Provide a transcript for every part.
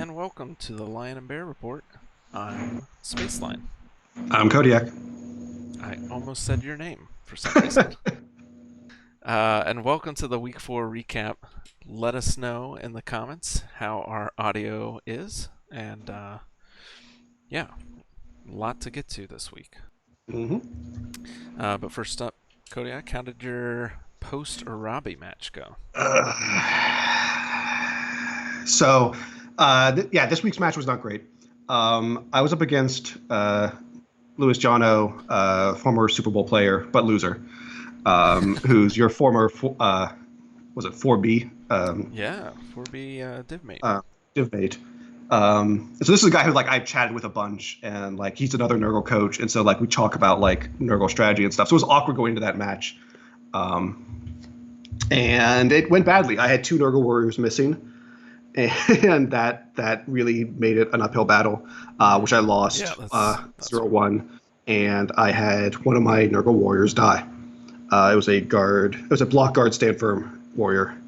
and welcome to the Lion and Bear Report. I'm Spaceline. I'm Kodiak. I almost said your name for some reason. And welcome to the Week 4 recap. Let us know in the comments how our audio is, and yeah, a lot to get to this week. But first up, Kodiak, how did your post-Arabi match go? This week's match was not great. I was up against Louis Jono, former Super Bowl player, but loser, who's your former, was it 4B? Yeah, 4B divmate. Divmate. So this is a guy who I chatted with a bunch, and he's another Nurgle coach, and so we talk about Nurgle strategy and stuff. So it was awkward going into that match, and it went badly. I had two Nurgle warriors missing. And that really made it an uphill battle, which I lost 0-1. And I had one of my Nurgle warriors die. It was a guard. It was a block guard stand firm warrior.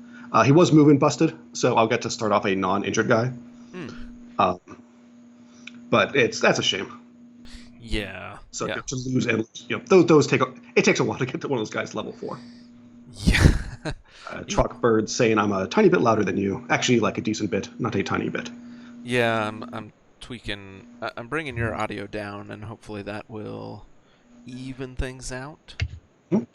He was movement busted, so I'll get to start off a non-injured guy. But that's a shame. Yeah. So to lose, and those takes a while to get to one of those guys level 4. Yeah. Truck Bird saying I'm a tiny bit louder than you. Actually, a decent bit, not a tiny bit. Yeah, I'm tweaking. I'm bringing your audio down, and hopefully that will even things out. But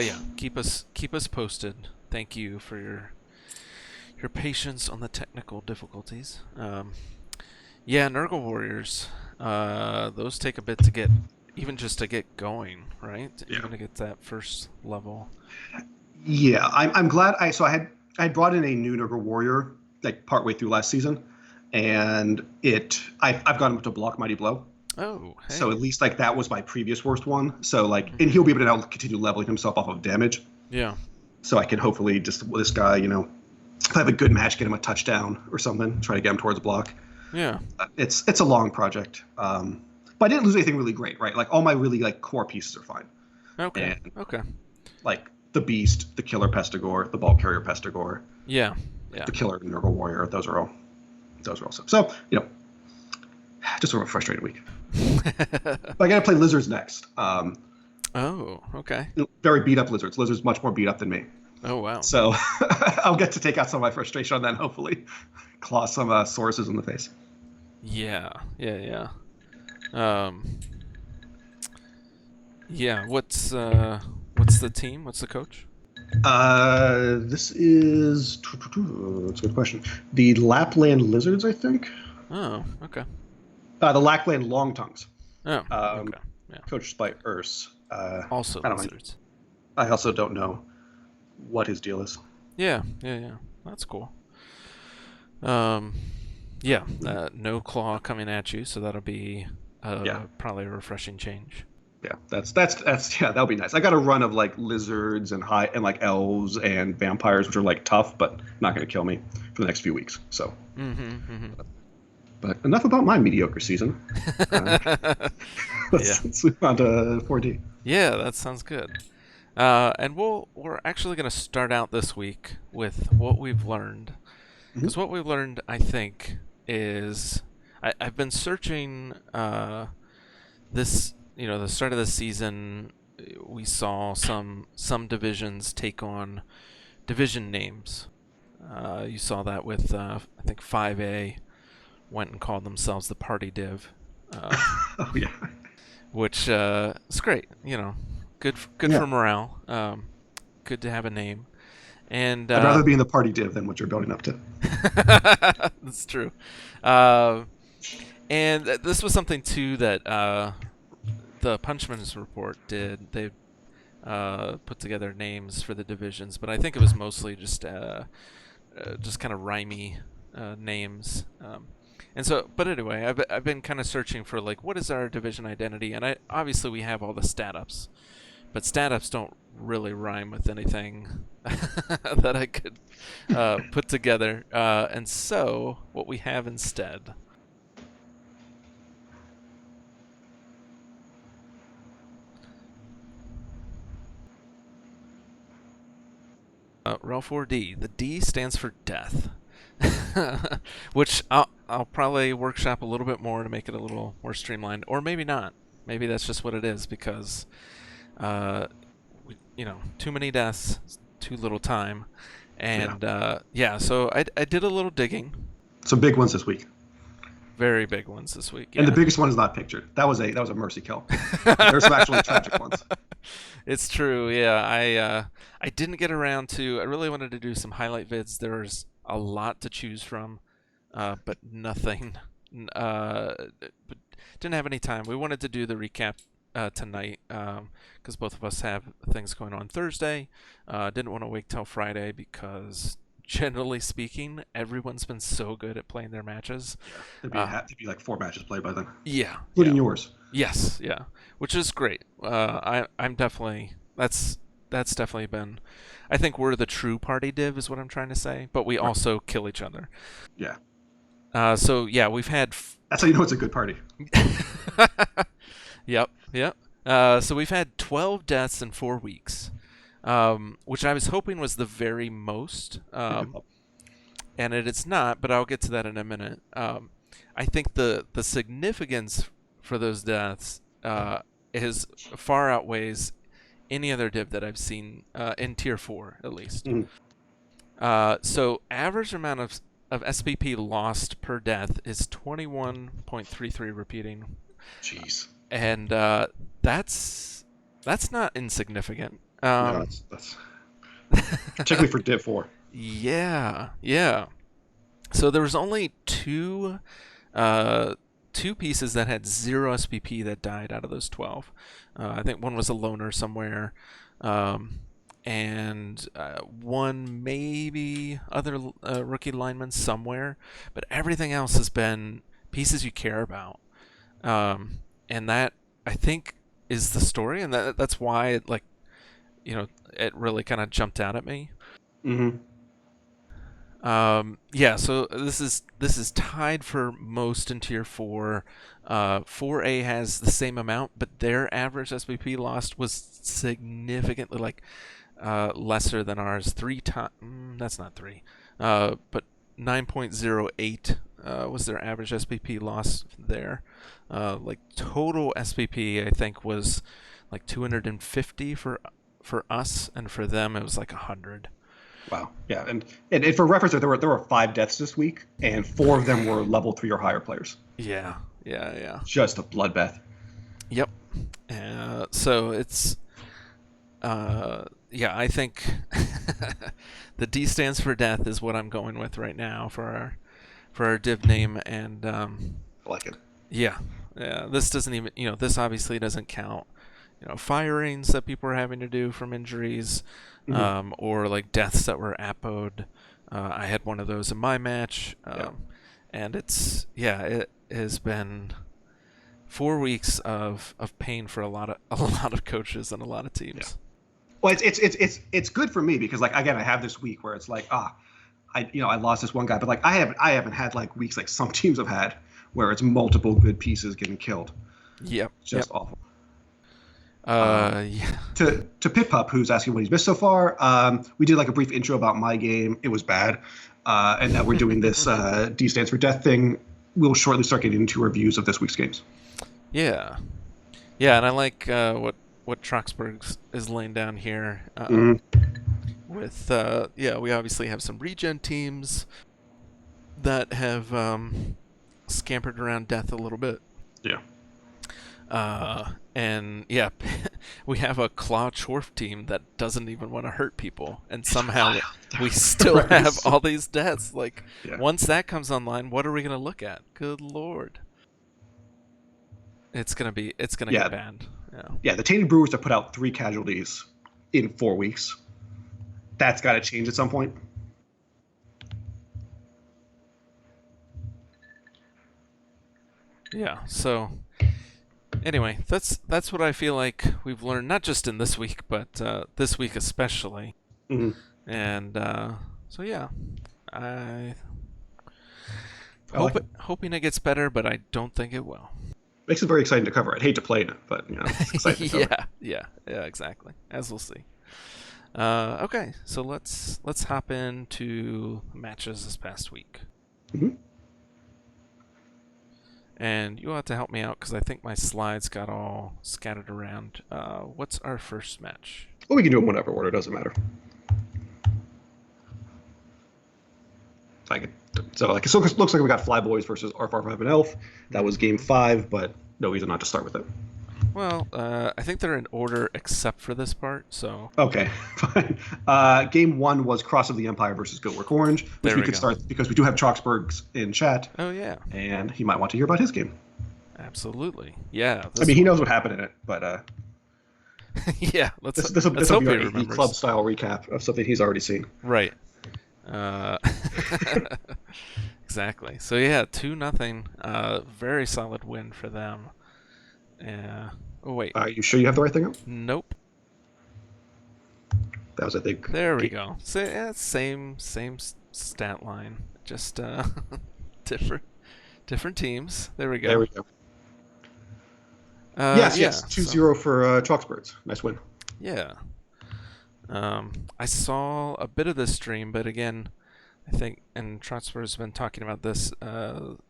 yeah, keep us posted. Thank you for your patience on the technical difficulties. Nurgle Warriors. Those take a bit to get. Even just to get going, right? Yeah. Even to get that first level. Yeah, I'm glad. I brought in a new Nurgle warrior partway through last season, and I've gotten him to block Mighty Blow. Oh, hey. So at least that was my previous worst one. So and he'll be able to now continue leveling himself off of damage. Yeah. So I can hopefully just this guy, if I have a good match, get him a touchdown or something. Try to get him towards block. Yeah. It's a long project. But I didn't lose anything really great, right? All my really core pieces are fine. Okay. And, okay. The Beast, the Killer Pestigore, the Ball Carrier Pestigore. Yeah. Yeah. The Killer Nurgle Warrior. Those are all. So just sort of a frustrating week. But I got to play Lizards next. Oh, okay. Very beat up Lizards. Lizards much more beat up than me. Oh wow. So I'll get to take out some of my frustration on that. And hopefully, claw some Sauruses in the face. Yeah. What's the team? What's the coach? This is that's a good question. The Lapland Lizards, I think. Oh, okay. The Lapland Longtongues. Oh, okay. Yeah. Coached by Urs. Also Lizards. I also don't know what his deal is. Yeah. That's cool. No claw coming at you, so that'll be probably a refreshing change. Yeah, that's that'll be nice. I got a run of lizards and elves and vampires, which are tough, but not going to kill me for the next few weeks. So, But enough about my mediocre season. Let's move on to 4D. Yeah, that sounds good. And we're actually going to start out this week with what we've learned. Because what we've learned, I think, is I've been searching this, the start of the season, we saw some divisions take on division names. You saw that with, I think, 5A went and called themselves the Party Div. Oh, yeah. Which is great, good for morale. Good to have a name. And I'd rather be in the Party Div than what you're building up to. That's true. And this was something too that the Punchman's report did. They put together names for the divisions, but I think it was mostly just kind of rhymey names. And so, but anyway, I've been kind of searching for what is our division identity, and obviously we have all the stat ups, but stat ups don't really rhyme with anything that I could put together. And so what we have instead. REL 4D. The D stands for death. Which I'll probably workshop a little bit more to make it a little more streamlined, or maybe not. Maybe that's just what it is because, too many deaths, too little time, and so I did a little digging. Some big ones this week. Very big ones this week. Yeah. And the biggest one is not pictured. That was a mercy kill. There's some actually tragic ones. It's true. Yeah, I didn't get around to. I really wanted to do some highlight vids. There's a lot to choose from, but nothing. But didn't have any time. We wanted to do the recap tonight because both of us have things going on Thursday. Didn't want to wait till Friday because, generally speaking, everyone's been so good at playing their matches. There'd be like 4 matches played by then. Yeah, including yours. Yes, yeah, which is great. I'm definitely that's definitely been. I think we're the true party div, is what I'm trying to say. But we also kill each other. Yeah. So yeah, we've had. That's how you know it's a good party. Yep. So we've had 12 deaths in 4 weeks. Which I was hoping was the very most, and it's not, but I'll get to that in a minute. I think the significance for those deaths is far outweighs any other div that I've seen in Tier 4, at least. So average amount of SPP lost per death is 21.33 repeating. Jeez. And that's not insignificant. No, that's particularly for Div 4. Yeah. So there was only two pieces that had 0 SPP that died out of those 12. I think one was a loner somewhere, and one maybe other rookie lineman somewhere, but everything else has been pieces you care about, and that I think is the story, and that's why it really kind of jumped out at me. Mm-hmm. So this is tied for most in Tier 4. 4A has the same amount, but their average SPP lost was significantly lesser than ours. 3 times. That's not 3. But 9.08 was their average SPP loss there. Total SPP I think was 250 for us, and for them it was 100. Wow. Yeah, and for reference, there were 5 deaths this week, and 4 of them were level 3 or higher players. Yeah. Just a bloodbath. Yep. So it's I think the D stands for death is what I'm going with right now for our div name, and I like it. Yeah. This doesn't even this obviously doesn't count firings that people are having to do from injuries, or deaths that were appoed. I had one of those in my match, and it has been 4 weeks of pain for a lot of coaches and a lot of teams. Yeah. Well, it's good for me because again I have this week where it's I lost this one guy, but I haven't had weeks like some teams have had where it's multiple good pieces getting killed. Yep. Just awful. To Pip Pup, who's asking what he's missed so far, we did a brief intro about my game. It was bad, and now we're doing this D stands for death thing. We'll shortly start getting into reviews of this week's games. Yeah, and I like what Troxberg is laying down here. With we obviously have some regen teams that have scampered around death a little bit. Yeah. And we have a Claw Chorf team that doesn't even want to hurt people, and somehow we still have all these deaths. Once that comes online, what are we going to look at? Good Lord. It's gonna get banned. Yeah, the Tainted Brewers have put out 3 casualties in 4 weeks. That's got to change at some point. Yeah, so anyway, that's what I feel like we've learned, not just in this week, but this week especially. Mm-hmm. And I hoping it gets better, but I don't think it will. Makes it very exciting to cover. I'd hate to play in it, but it's exciting to cover. Yeah, exactly. As we'll see. Okay, so let's hop into matches this past week. Mm-hmm. And you'll have to help me out because I think my slides got all scattered around. What's our first match? Well, we can do them whatever order, doesn't matter. It looks like we got Flyboys versus R5 and Elf. That was game 5, but no reason not to start with it. Well, I think they're in order except for this part, so... Okay, fine. Game 1 was Cross of the Empire versus Goatwork Orange, which we could start because we do have Chalksburgs in chat. Oh, yeah. And he might want to hear about his game. Absolutely. Yeah. I mean, he knows what happened in it, but... yeah, let's hope be a club-style recap of something he's already seen. Right. Exactly. So, yeah, 2-0. Very solid win for them. Oh, wait. Are you sure you have the right thing up? Nope. That was, I think... There we go. So, yeah, same stat line. Just different teams. There we go. There we go. Yes. 2-0 for Chalksbirds. Nice win. Yeah. I saw a bit of this stream, but again, I think, and Trotsper's been talking about this,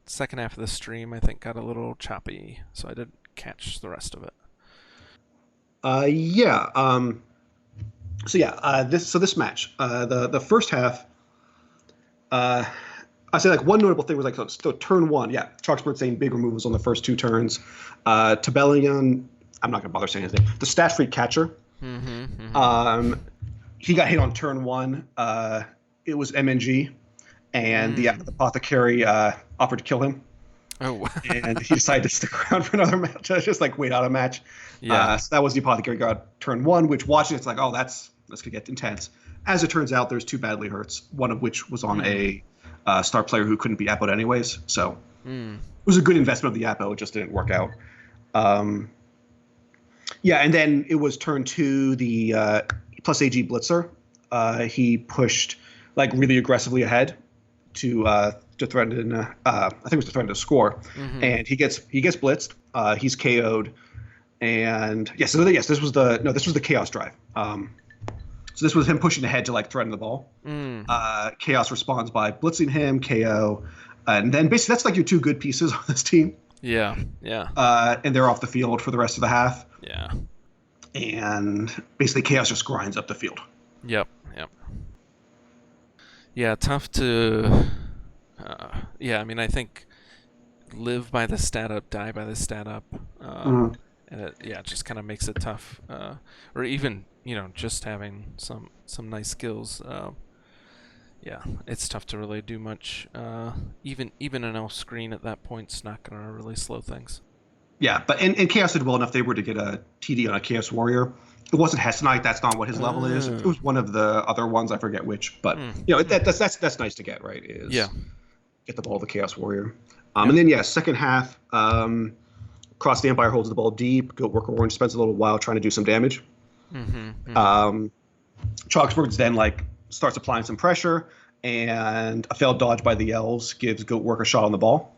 second half of the stream, I think, got a little choppy, so I didn't catch the rest of it. This match, the first half, I say like one notable thing was like so turn 1, Chalksburg saying big removals on the first 2 turns. Tabellion, I'm not gonna bother saying his name. The stat free catcher. He got hit on turn 1. It was MNG, and the apothecary offered to kill him. Oh, and he decided to stick around for another match, just like wait out a match. Yeah. So that was the apothecary got turn 1, which watching it's like, oh, that's gonna get intense. As it turns out, there's 2 badly hurts, one of which was on a star player who couldn't be Appo'd anyways. So it was a good investment of the Appo. It just didn't work out. And then it was turn 2, the plus AG Blitzer. He pushed like really aggressively ahead to threaten. I think it was to threaten to score, and he gets blitzed. He's KO'd, and this was the Chaos drive. So this was him pushing ahead to like threaten the ball. Chaos responds by blitzing him, KO, and then basically that's like your 2 good pieces on this team. Yeah. And they're off the field for the rest of the half. Yeah. And basically Chaos just grinds up the field. Yep. Yeah, tough to... I mean, I think live by the stat up, die by the stat up. And it just kind of makes it tough. Or even, just having some nice skills. It's tough to really do much. Even an elf screen at that point's not going to really slow things. Yeah, but and Chaos did well enough. They were to get a TD on a Chaos Warrior. It wasn't Hestonite. That's not what his level is. It was one of the other ones. I forget which. But that's nice to get, right? Get the ball to the Chaos Warrior. And then second half, Cross the Empire holds the ball deep. Goatwork Orange spends a little while trying to do some damage. Chalksburgs then starts applying some pressure, and a failed dodge by the elves gives Goatwork a shot on the ball.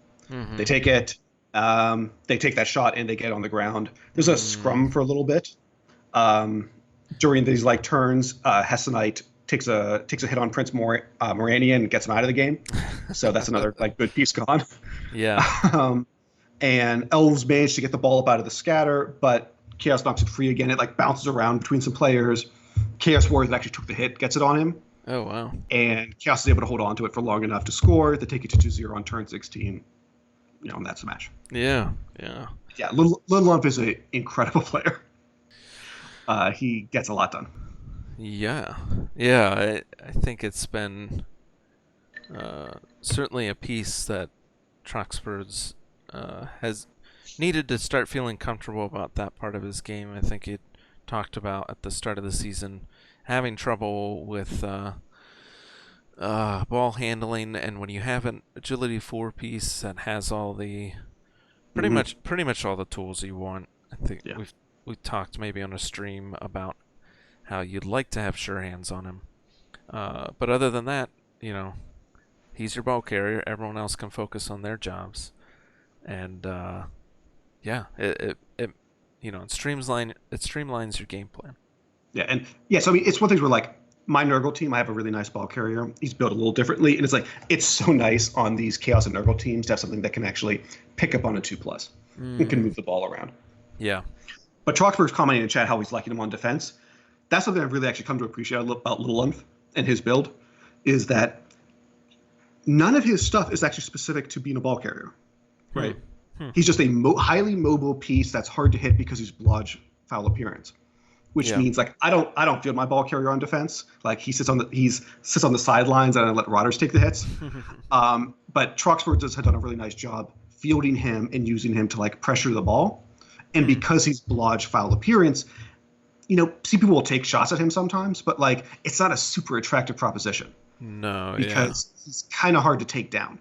They take it. They take that shot and they get on the ground. There's a scrum for a little bit. During these turns, Hestonite takes a hit on Prince Moranian and gets him out of the game. So that's another good piece gone. Yeah. And elves manage to get the ball up out of the scatter, but Chaos knocks it free again. It bounces around between some players. Chaos Warriors actually took the hit, gets it on him. Oh wow. And Chaos is able to hold on to it for long enough to score. They take it to 2-0 on turn 16. And that's the match. Yeah. Little Lump is an incredible player. He gets a lot done. Yeah. I think it's been certainly a piece that Troxford's has needed to start feeling comfortable about that part of his game. I think he talked about at the start of the season having trouble with ball handling, and when you have an agility 4 piece that has all the pretty much all the tools you want. I think we've talked maybe on a stream about how you'd like to have sure hands on him, but other than that, he's your ball carrier. Everyone else can focus on their jobs, and it streamlines your game plan. So I mean, it's one thing where my Nurgle team, I have a really nice ball carrier. He's built a little differently, and it's so nice on these Chaos and Nurgle teams to have something that can actually pick up on a 2+ and can move the ball around. Yeah. But Troxburgh's commenting in chat how he's liking him on defense. That's something I've really actually come to appreciate about Little Unf and his build, is that none of his stuff is actually specific to being a ball carrier, right? He's just a highly mobile piece that's hard to hit because he's blodge foul appearance, which means like I don't field my ball carrier on defense. Like he sits on the sidelines and I let Rotters take the hits. But Troxburgh has done a really nice job fielding him and using him to like pressure the ball. And because he's blodge foul appearance, see people will take shots at him sometimes, but like it's not a super attractive proposition. No, because he's kind of hard to take down.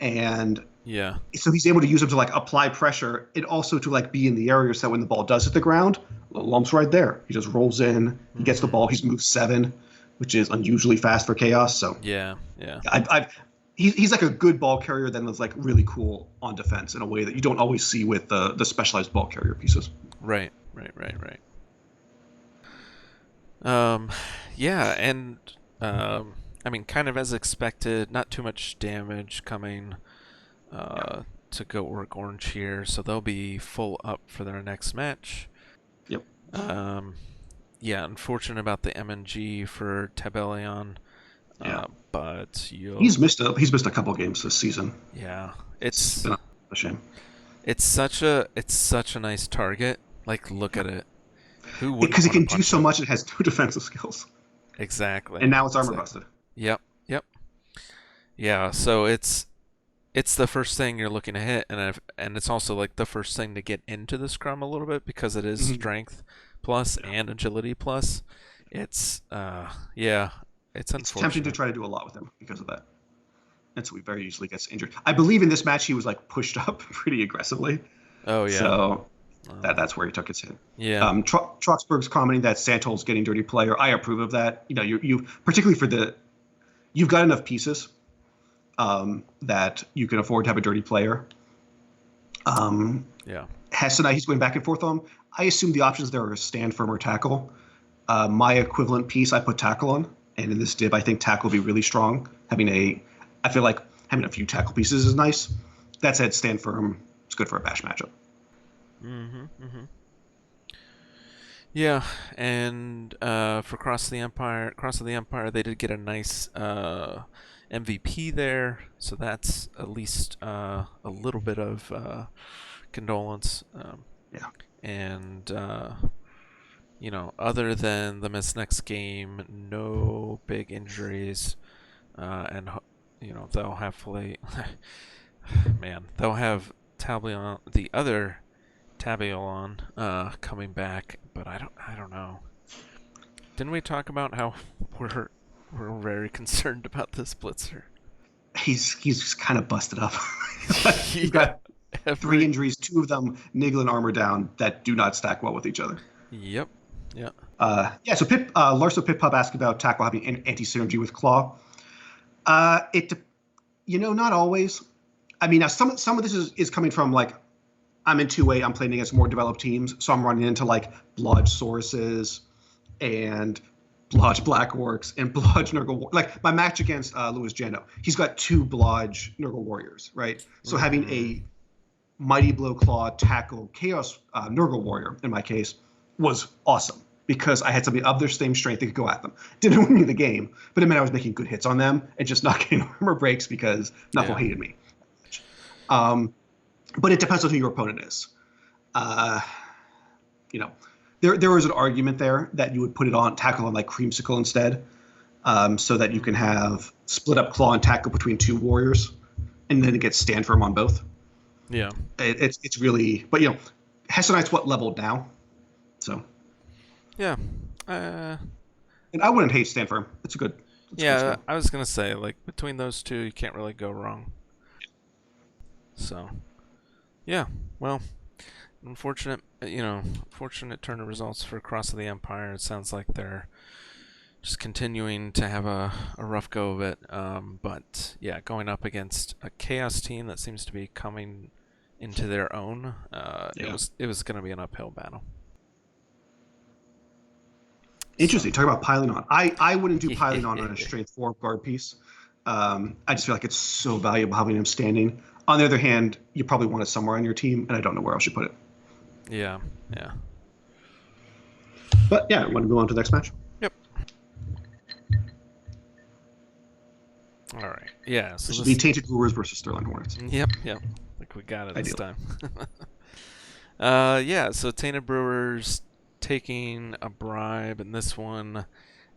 And yeah, so he's able to use him to like apply pressure and also to like be in the area so that when the ball does hit the ground, Lump's right there. He just rolls in, he gets the ball. He's moved 7, which is unusually fast for Chaos. So yeah. He's like a good ball carrier that is like really cool on defense in a way that you don't always see with the specialized ball carrier pieces. Right. Yeah, and I mean, kind of as expected, not too much damage coming to Goat Work Orange here, so they'll be full up for their next match. Yep. Yeah, unfortunate about the MNG for Tabellion. But he's missed a couple games this season. Yeah, it's been a shame. It's such a nice target. Like, look at it. Who would? Because it can do so much. It has 2 defensive skills. Exactly. And now it's armor busted. Yep. Yeah. So it's the first thing you're looking to hit, and it's also like the first thing to get into the scrum a little bit because it is strength plus and agility plus. It's It's unfortunate. It's tempting to try to do a lot with him because of that. And so he very easily gets injured. I believe in this match he was like pushed up pretty aggressively. Oh yeah. So that's where he took his hit. Yeah. Troxburgh's commenting that Santol's getting dirty player. I approve of that. You particularly you've got enough pieces that you can afford to have a dirty player. Yeah. Hessenite, he's going back and forth on. I assume the options there are stand firm or tackle. My equivalent piece I put tackle on. And in this div, I think tackle will be really strong. I feel like having a few tackle pieces is nice. That said, stand firm is good for a bash matchup. Yeah, and for Cross of the Empire, they did get a nice MVP there, so that's at least a little bit of condolence. Yeah, and other than the missed next game, no big injuries, and they'll hopefully, they'll have Tabellion, the other Tabellion, coming back, but I don't know. Didn't we talk about how we're very concerned about this Blitzer? He's kind of busted up. He's got 3 injuries, 2 of them niggle and armor down that do not stack well with each other. Yep. Yeah. So Larso Pip Pub asked about tackle having anti-synergy with Claw. Not always. I mean, now some of this is coming from like I'm in 2A, I'm playing against more developed teams, so I'm running into like Blodge Sources and Blodge Black Orcs and Blodge Nurgle. Like my match against Louis Jando, he's got 2 Blodge Nurgle Warriors, right? So having a Mighty Blow Claw tackle Chaos Nurgle Warrior in my case was awesome because I had something of their same strength that could go at them. Didn't win me the game, but it meant I was making good hits on them and just not getting armor breaks because Nuffle hated me. But it depends on who your opponent is. There was an argument there that you would put it on tackle on like Creamsicle instead, so that you can have split up claw and tackle between 2 warriors, and then it gets stand firm on both. Yeah, it's really, but Hessenite's what leveled now, so yeah. And I wouldn't hate stand firm. It's a good. Yeah, I was gonna say like between those 2, you can't really go wrong. So, yeah, well, unfortunate turn of results for Cross of the Empire. It sounds like they're just continuing to have a rough go of it. But yeah, going up against a Chaos team that seems to be coming into their own, it was going to be an uphill battle. Interesting. So Talk about piling on. I wouldn't do piling on a strength 4 guard piece. I just feel like it's so valuable having him standing. On the other hand, you probably want it somewhere on your team, and I don't know where else you put it. yeah, yeah. But yeah, want to move on to the next match? Yep. All right. Yeah. So This would this. be Tainted Brewers versus Sterling Hornets. Yep. Yep. I think we got it this Ideal. time. Yeah. So Tainted Brewers taking a bribe in this one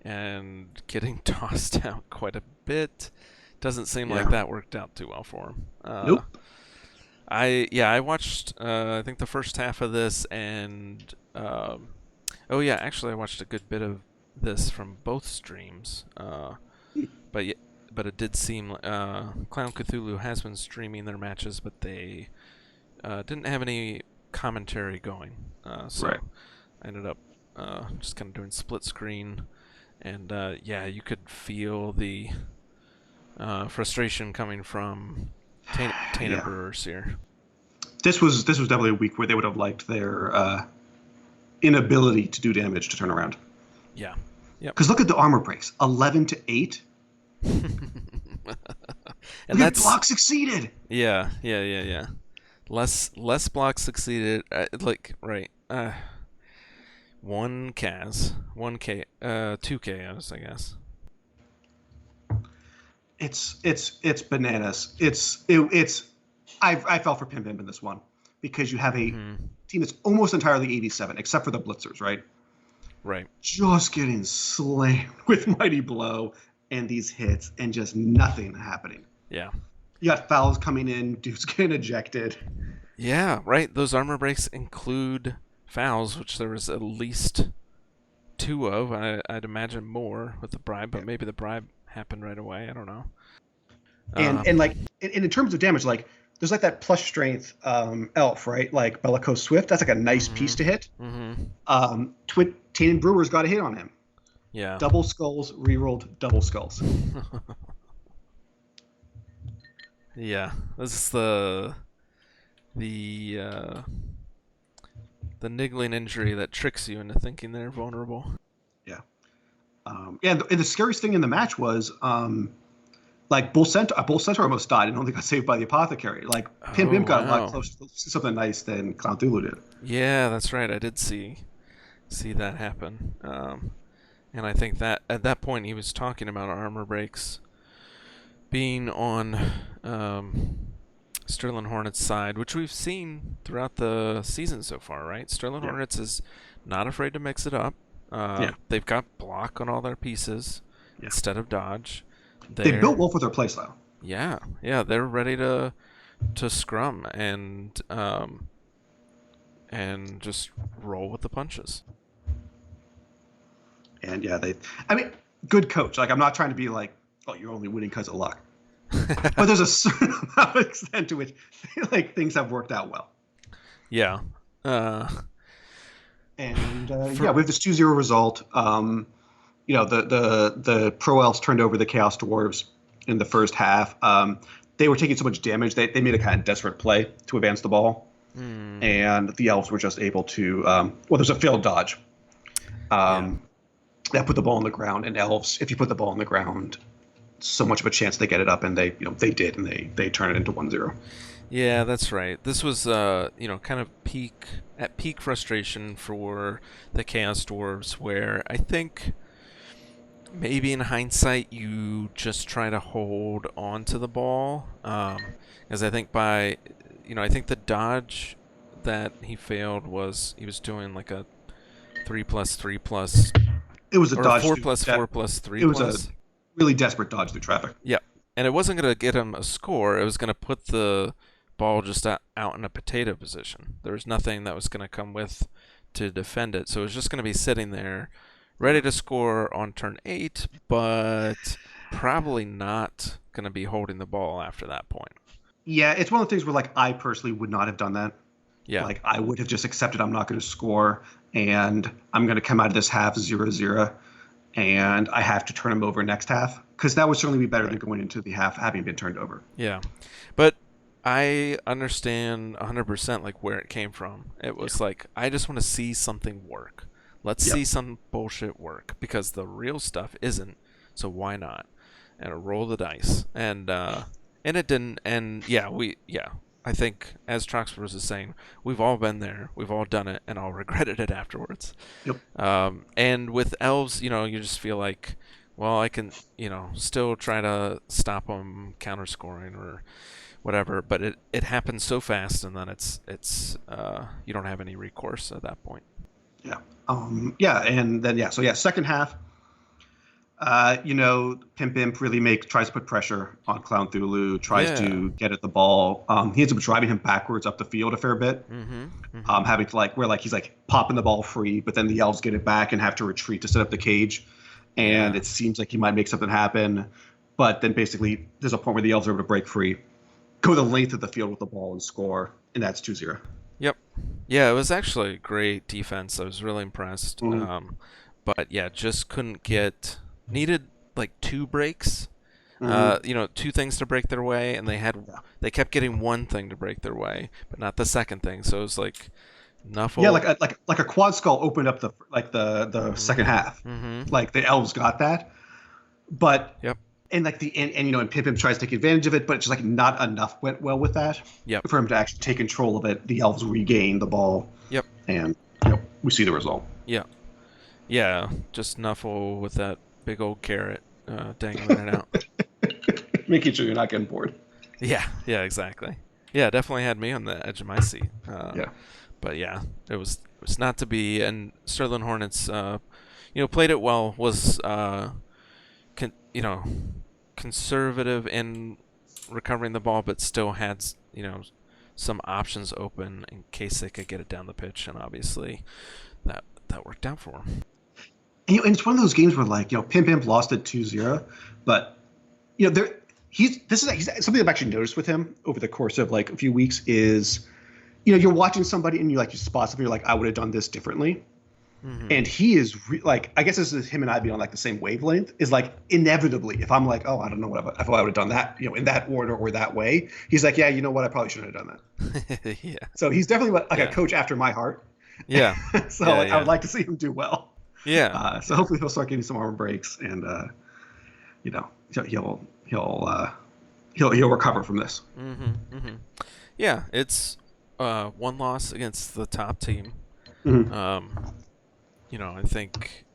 and getting tossed out quite a bit. Doesn't seem like that worked out too well for him. Nope. I watched I think the first half of this, and oh yeah, actually I watched a good bit of this from both streams. But it did seem Clown Cthulhu has been streaming their matches, but they didn't have any commentary going. So Right. I ended up just kind of doing split screen, and yeah, you could feel the frustration coming from Tainted Brewers here. This was definitely a week where they would have liked their inability to do damage to turn around. Yeah. Yep. Because look at the armor breaks, 11-8. And that's block succeeded. Yeah. Less blocks succeeded. Right. 1 2 KOs, I guess. It's bananas. I fell for Pim Pim in this one because you have a team that's almost entirely 87, except for the blitzers, right? Right. Just getting slammed with Mighty Blow and these hits and just nothing happening. Yeah. You got fouls coming in, dudes getting ejected. Yeah, right. Those armor breaks include fouls, which there was at least 2 of. I'd imagine more with the bribe, but maybe the bribe happened right away. I don't know. And like in terms of damage, like there's like that plus strength elf, right? Like Bellicose Swift. That's like a nice piece to hit. Tainted Brewers got a hit on him. Yeah. Double skulls, rerolled double skulls. Yeah. This is the niggling injury that tricks you into thinking they're vulnerable. Yeah. And the scariest thing in the match was like Bull Centaur almost died and only got saved by the apothecary. Like Pim Pim got a lot closer to something nice than Clown Cthulhu did. Yeah, that's right. I did see that happen. And I think that at that point he was talking about armor breaks being on Sterling Hornets' side, which we've seen throughout the season so far, right? Sterling Hornets is not afraid to mix it up. They've got block on all their pieces instead of dodge. They built well for their playstyle. Yeah, they're ready to scrum and just roll with the punches. And good coach. Like I'm not trying to be like, oh, you're only winning because of luck. But there's a certain amount of extent to which like things have worked out well. Yeah. We have this 2-0 result. The Pro Elves turned over the Chaos Dwarves in the first half. They were taking so much damage they made a kind of desperate play to advance the ball, and the Elves were just able to. There's a failed dodge. That put the ball on the ground, and Elves, if you put the ball on the ground, so much of a chance they get it up, and they did, and they turn it into 1-0. Yeah, that's right. This was kind of peak frustration for the Chaos Dwarves, where I think maybe in hindsight you just try to hold on to the ball, because I think I think the dodge that he failed was he was doing like a 3+3+. It was a dodge 4+4+3+. It was a really desperate dodge through traffic. Yeah, and it wasn't going to get him a score. It was going to put the ball just out in a potato position. There was nothing that was going to come with to defend it, so it was just going to be sitting there, ready to score on turn 8, but probably not going to be holding the ball after that point. Yeah, it's one of the things where like I personally would not have done that. Yeah. Like I would have just accepted I'm not going to score and I'm going to come out of this half 0-0 and I have to turn him over next half, because that would certainly be better than going into the half having been turned over. Yeah. But I understand 100% like where it came from. It was like, I just want to see something work. Let's see some bullshit work, because the real stuff isn't. So why not? And roll the dice. And it didn't. And I think, as Troxfors is saying, we've all been there, we've all done it, and all regretted it afterwards. Yep. And with elves, you just feel like, well, I can, still try to stop them counter scoring or whatever, but it happens so fast, and then it's you don't have any recourse at that point. Yeah. And then second half. Pimp Imp really tries to put pressure on Clown Thulu, tries to get at the ball. He ends up driving him backwards up the field a fair bit, having to he's popping the ball free, but then the elves get it back and have to retreat to set up the cage, and it seems like he might make something happen, but then basically there's a point where the elves are able to break free, go the length of the field with the ball and score, and that's 2-0. Yep. Yeah, it was actually great defense. I was really impressed. But just couldn't get. Needed like 2 breaks, 2 things to break their way, and they kept getting 1 thing to break their way, but not the second thing. So it was like Nuffle. Yeah, like a quad skull opened up the second half. Like the elves got that, but and and Pip tries to take advantage of it, but it's just like not enough went well with that. For him to actually take control of it. The elves regain the ball. And we see the result. Yeah, just Nuffle with that big old carrot dangling it out. Making sure you're not getting bored. Yeah, exactly. Yeah, definitely had me on the edge of my seat. But it was not to be. And Sterling Hornets, played it well. Was conservative in recovering the ball, but still had some options open in case they could get it down the pitch. And obviously, that worked out for them. And it's one of those games where, Pimp Imp lost at 2-0, but he's something I've actually noticed with him over the course of a few weeks is, you're watching somebody and you spot something, you're like, I would have done this differently, and he is I guess this is him and I being on the same wavelength. Is inevitably, if I'm like, oh, I don't know if I would have done that, in that order or that way, he's like, yeah, you know what, I probably shouldn't have done that. So he's definitely a coach after my heart. So I would like to see him do well. So hopefully he'll start getting some armor breaks, and he'll recover from this. Yeah, it's 1 loss against the top team. I think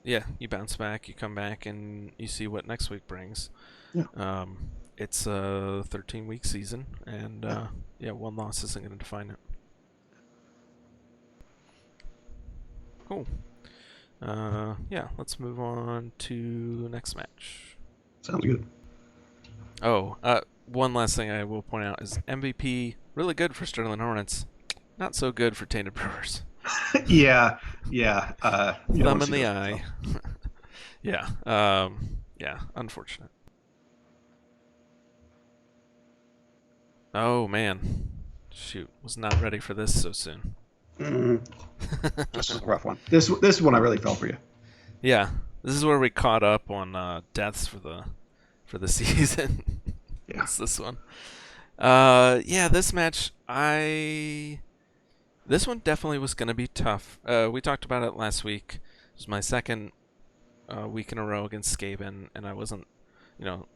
you bounce back, you come back, and you see what next week brings. It's a 13-week season, and 1 loss isn't going to define it. Cool. Let's move on to next match. Sounds good. Oh, one last thing I will point out is MVP really good for Sterling Hornets, not so good for Tainted Brewers. Thumb in the eye. Unfortunate. Oh man, shoot, was not ready for this so soon. This was a rough one. This one I really felt for you. Yeah, this is where we caught up on deaths for the season. It's this one. This match, this one definitely was going to be tough. We talked about it last week. It was my second week in a row against Skaven, and I wasn't,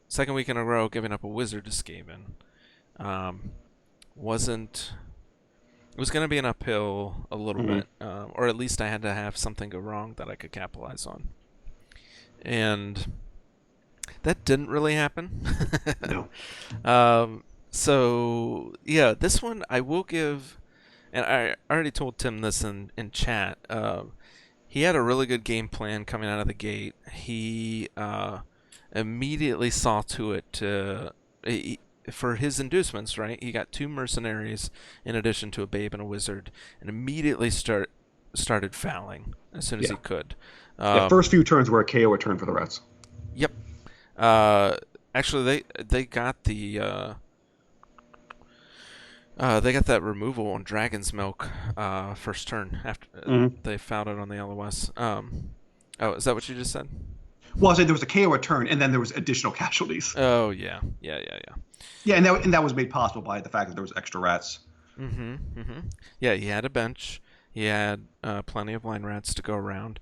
second week in a row giving up a wizard to Skaven. It was going to be an uphill a little bit, or at least I had to have something go wrong that I could capitalize on. And that didn't really happen. No. This one I will give, and I already told Tim this in chat. He had a really good game plan coming out of the gate. He immediately saw to it for his inducements, right? He got 2 mercenaries in addition to a babe and a wizard, and immediately started fouling as soon as he could. The first few turns were a KO turn for the Reds. Yep. Actually, they got the they got that removal on Dragon's Milk first turn after they fouled it on the LOS. Is that what you just said? Well, I said there was a KO turn, and then there was additional casualties. Oh yeah. Yeah, and that was made possible by the fact that there was extra rats. Yeah, he had a bench. He had plenty of line rats to go around.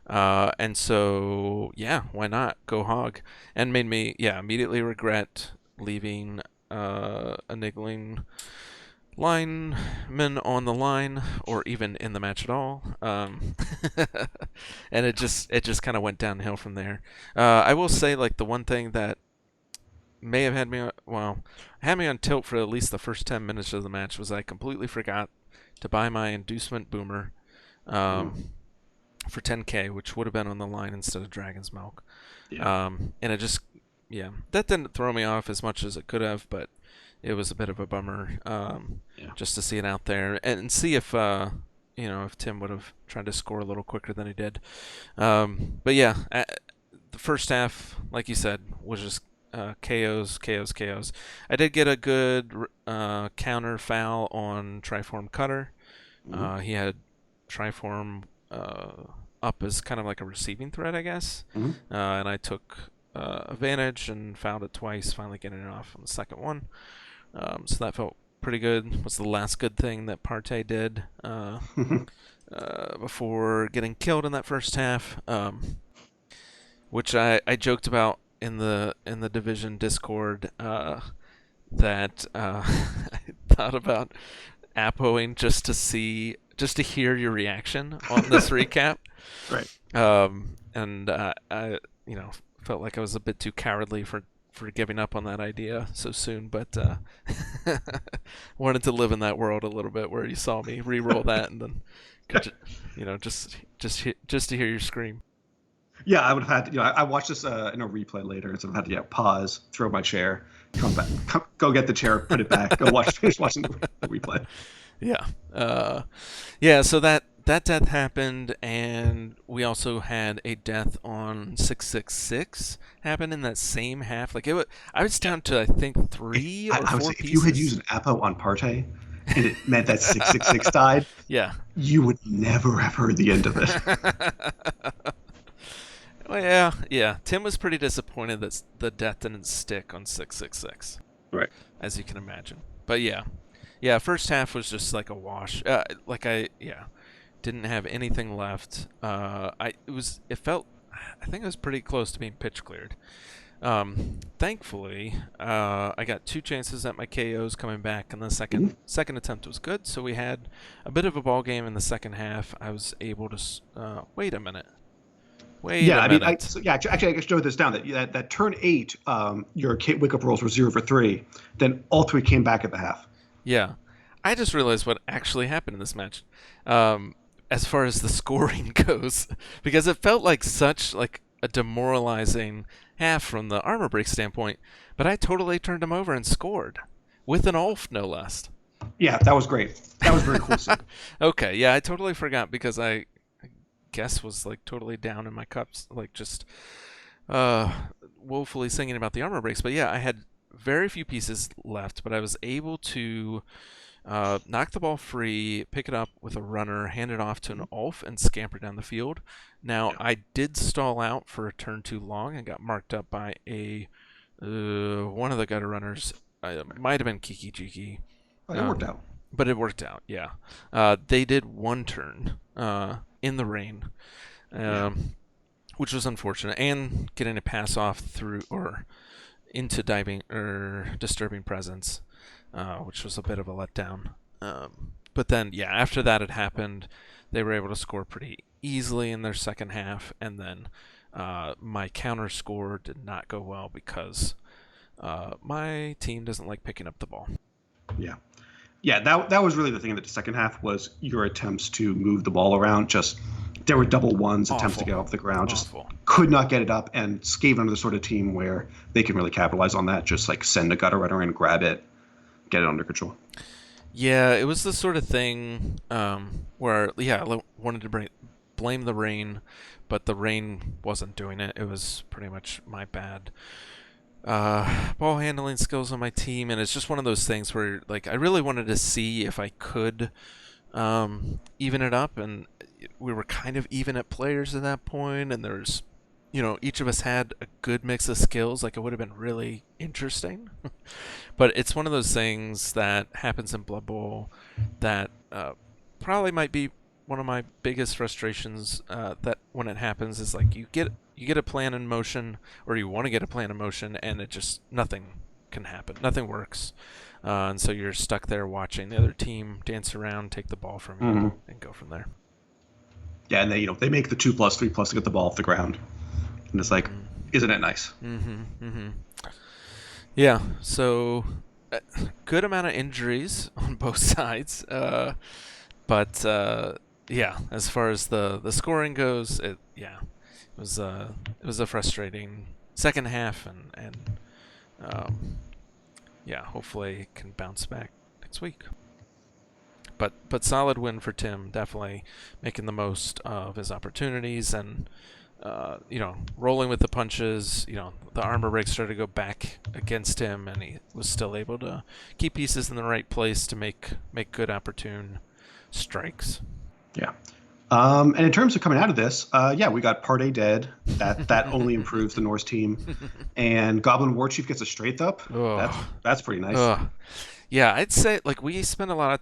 And so, yeah, why not go hog? And made me, yeah, immediately regret leaving a niggling lineman on the line or even in the match at all. And it just kind of went downhill from there. I will say, like, the one thing that may have had me on, well, had me on tilt for at least the first 10 minutes of the match was I completely forgot to buy my inducement boomer. For 10K, which would have been on the line instead of Dragon's Milk. Yeah. And it just, yeah, that didn't throw me off as much as it could have, but it was a bit of a bummer just to see it out there and see if, if Tim would have tried to score a little quicker than he did. But yeah, the first half, like you said, was just KOs, KOs, KOs. I did get a good counter foul on Triform Cutter. He had Triform up as kind of like a receiving threat, I guess. And I took advantage and fouled it twice, finally getting it off on the second one. So that felt pretty good. Was the last good thing that Partey did before getting killed in that first half, which I joked about in the division Discord that I thought about appoing just to hear your reaction on this recap. Right. And I felt like I was a bit too cowardly for giving up on that idea so soon, but wanted to live in that world a little bit where you saw me re-roll that and then just to hear your scream. Yeah, I would have had to, I watched this in a replay later, so I've had to pause, throw my chair, come back, go get the chair, put it back, finish watching the replay. Yeah. Yeah, so that death happened, and we also had a death on 666 happen in that same half. Like I was down to I think 3 or 4 pieces. If you had used an Apo on Partey and it meant that 666 died, yeah, you would never have heard the end of it. Well, yeah. Tim was pretty disappointed that the death didn't stick on 666. Right. As you can imagine. But yeah. Yeah, first half was just like a wash. Didn't have anything left. I think it was pretty close to being pitch cleared. Thankfully, I got 2 chances at my KOs coming back, and the second attempt was good. So we had a bit of a ball game in the second half. I was able to wait a minute. Actually, I just wrote this down that turn 8, your wake up rolls were 0 for 3. Then all 3 came back at the half. Yeah, I just realized what actually happened in this match, as far as the scoring goes, because it felt like such like a demoralizing half from the armor break standpoint. But I totally turned him over and scored with an Ulf, no less. Yeah, that was great. That was very cool. Okay, yeah, I totally forgot because I guess was like totally down in my cups, like just woefully singing about the armor breaks. But yeah, I had very few pieces left, but I was able to knock the ball free, pick it up with a runner, hand it off to an Ulf, and scamper down the field. Now, I did stall out for a turn too long and got marked up by one of the gutter runners. It might have been Kiki Jiki. Oh, it worked out. But it worked out, yeah. They did one turn in the rain, which was unfortunate, and getting a pass off through or into diving or disturbing presence, which was a bit of a letdown. But then, yeah, after that had happened, they were able to score pretty easily in their second half, and then my counter score did not go well because my team doesn't like picking up the ball. Yeah, that was really the thing in the second half was your attempts to move the ball around. Just there were double ones, attempts to get off the ground, just could not get it up. And Skaven are the sort of team where they can really capitalize on that. Just like send a gutter runner and grab it, get it under control. Yeah, it was the sort of thing where I wanted to blame the rain, but the rain wasn't doing it. It was pretty much my bad ball handling skills on my team, and it's just one of those things where like I really wanted to see if I could even it up, and we were kind of even at players at that point, and there's each of us had a good mix of skills. Like it would have been really interesting. But it's one of those things that happens in Blood Bowl that probably might be one of my biggest frustrations that when it happens is like you get a plan in motion, or you want to get a plan in motion, and it just nothing can happen, nothing works, and so you're stuck there watching the other team dance around, take the ball from you, and go from there. Yeah, and they make the 2+, 3+ to get the ball off the ground, and it's like, isn't it nice? Yeah. So, good amount of injuries on both sides, but yeah, as far as the scoring goes, it was a frustrating second half, and yeah, hopefully it can bounce back next week. But solid win for Tim, definitely making the most of his opportunities, and rolling with the punches. The armor break started to go back against him, and he was still able to keep pieces in the right place to make good opportune strikes. Yeah. And in terms of coming out of this, we got Part A dead. That only improves the Norse team, and Goblin Warchief gets a strength up. That's pretty nice. Yeah, I'd say we spent a lot of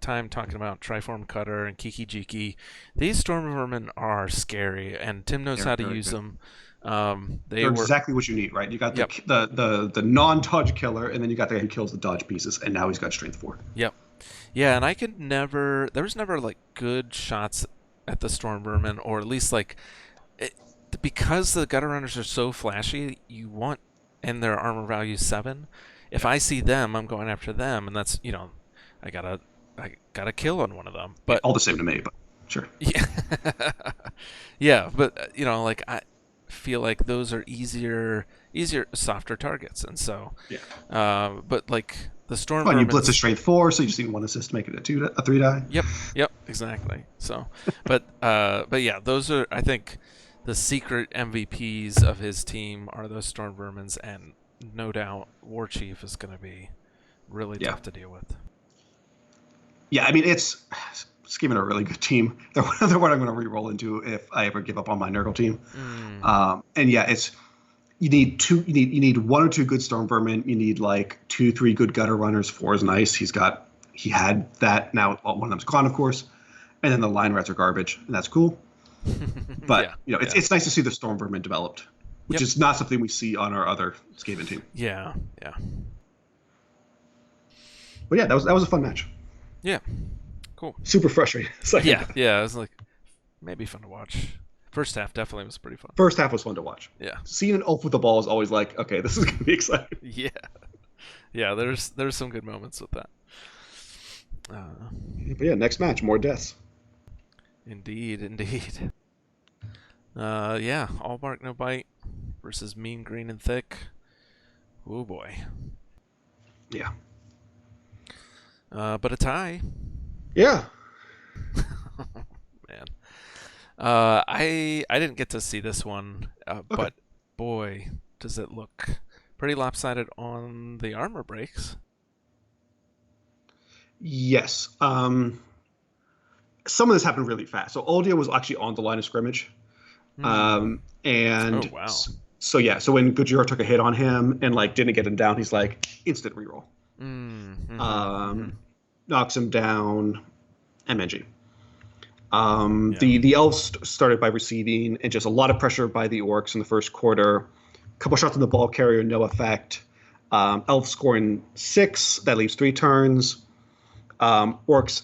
time talking about Triform Cutter and Kiki Jiki. These Storm Vermin are scary, and Tim knows how to use them. They're exactly what you need, right? You got the non-dodge killer, and then you got the guy who kills the dodge pieces, and now he's got strength 4. Yep. Yeah, and there was never good shots at the Storm Vermin, or at least because the Gutter Runners are so flashy, and their armor value 7. If I see them, I'm going after them, and that's I gotta kill on one of them. But all the same to me, but sure. Yeah, yeah, but I feel like those are easier, softer targets, and so but the Storm. Well, you blitz a strength 4, so you just need 1 assist to make it a 3 die. Yep, exactly. So, but yeah, those are, I think, the secret MVPs of his team are those Storm Vermins, and no doubt Warchief is going to be really tough to deal with. Yeah, I mean, it's Scheming a really good team. They're what I'm going to re-roll into if I ever give up on my Nurgle team. And yeah, you need 1 or 2 good Storm Vermin. You need 2, 3 good Gutter Runners. 4 is nice. He had that. Now one of them's gone, of course, and then the Line Rats are garbage, and that's cool. But it's nice to see the Storm Vermin developed, which is not something we see on our other Skaven team. Yeah. But yeah, that was a fun match. Yeah, cool. Super frustrating. Yeah, it was maybe fun to watch. First half definitely was pretty fun. First half was fun to watch. Yeah. Seeing an elf with the ball is always okay, this is going to be exciting. Yeah. There's some good moments with that. But yeah, next match, more deaths. Indeed. Yeah, All Bark No Bite versus Mean Green and Thick. Oh boy. Yeah. But a tie. Yeah. Man. I didn't get to see this one, but boy, does it look pretty lopsided on the armor breaks. Yes. Some of this happened really fast. So Oldia was actually on the line of scrimmage. And oh, wow. So when Gujira took a hit on him and didn't get him down, he's instant reroll. Knocks him down, MNG. The elves started by receiving, and just a lot of pressure by the orcs in the first quarter. A couple shots on the ball carrier, no effect. Elves scoring 6, that leaves 3 turns. Orcs,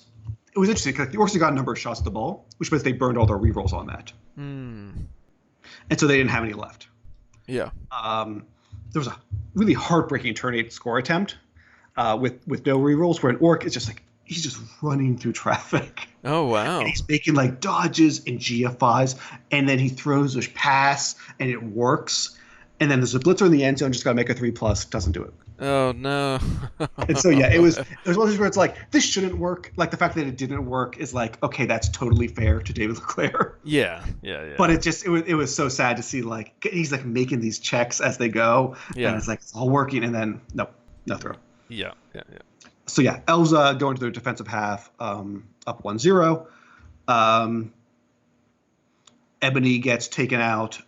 it was interesting because the orcs got a number of shots at the ball, which means they burned all their rerolls on that. And so they didn't have any left. Yeah. There was a really heartbreaking turn 8 score attempt with no rerolls, where an orc is just he's just running through traffic. Oh, wow. And he's making dodges and GFIs, and then he throws a pass and it works. And then there's a blitzer in the end zone, just got to make a 3+, doesn't do it. Oh, no. And so, yeah, it was one of those where it's this shouldn't work. The fact that it didn't work is okay, that's totally fair to David Leclerc. Yeah. But it was so sad to see, he's making these checks as they go. Yeah. And it's all working, and then no throw. Yeah. So, yeah, Elves go into their defensive half, up 1-0. Ebony gets taken out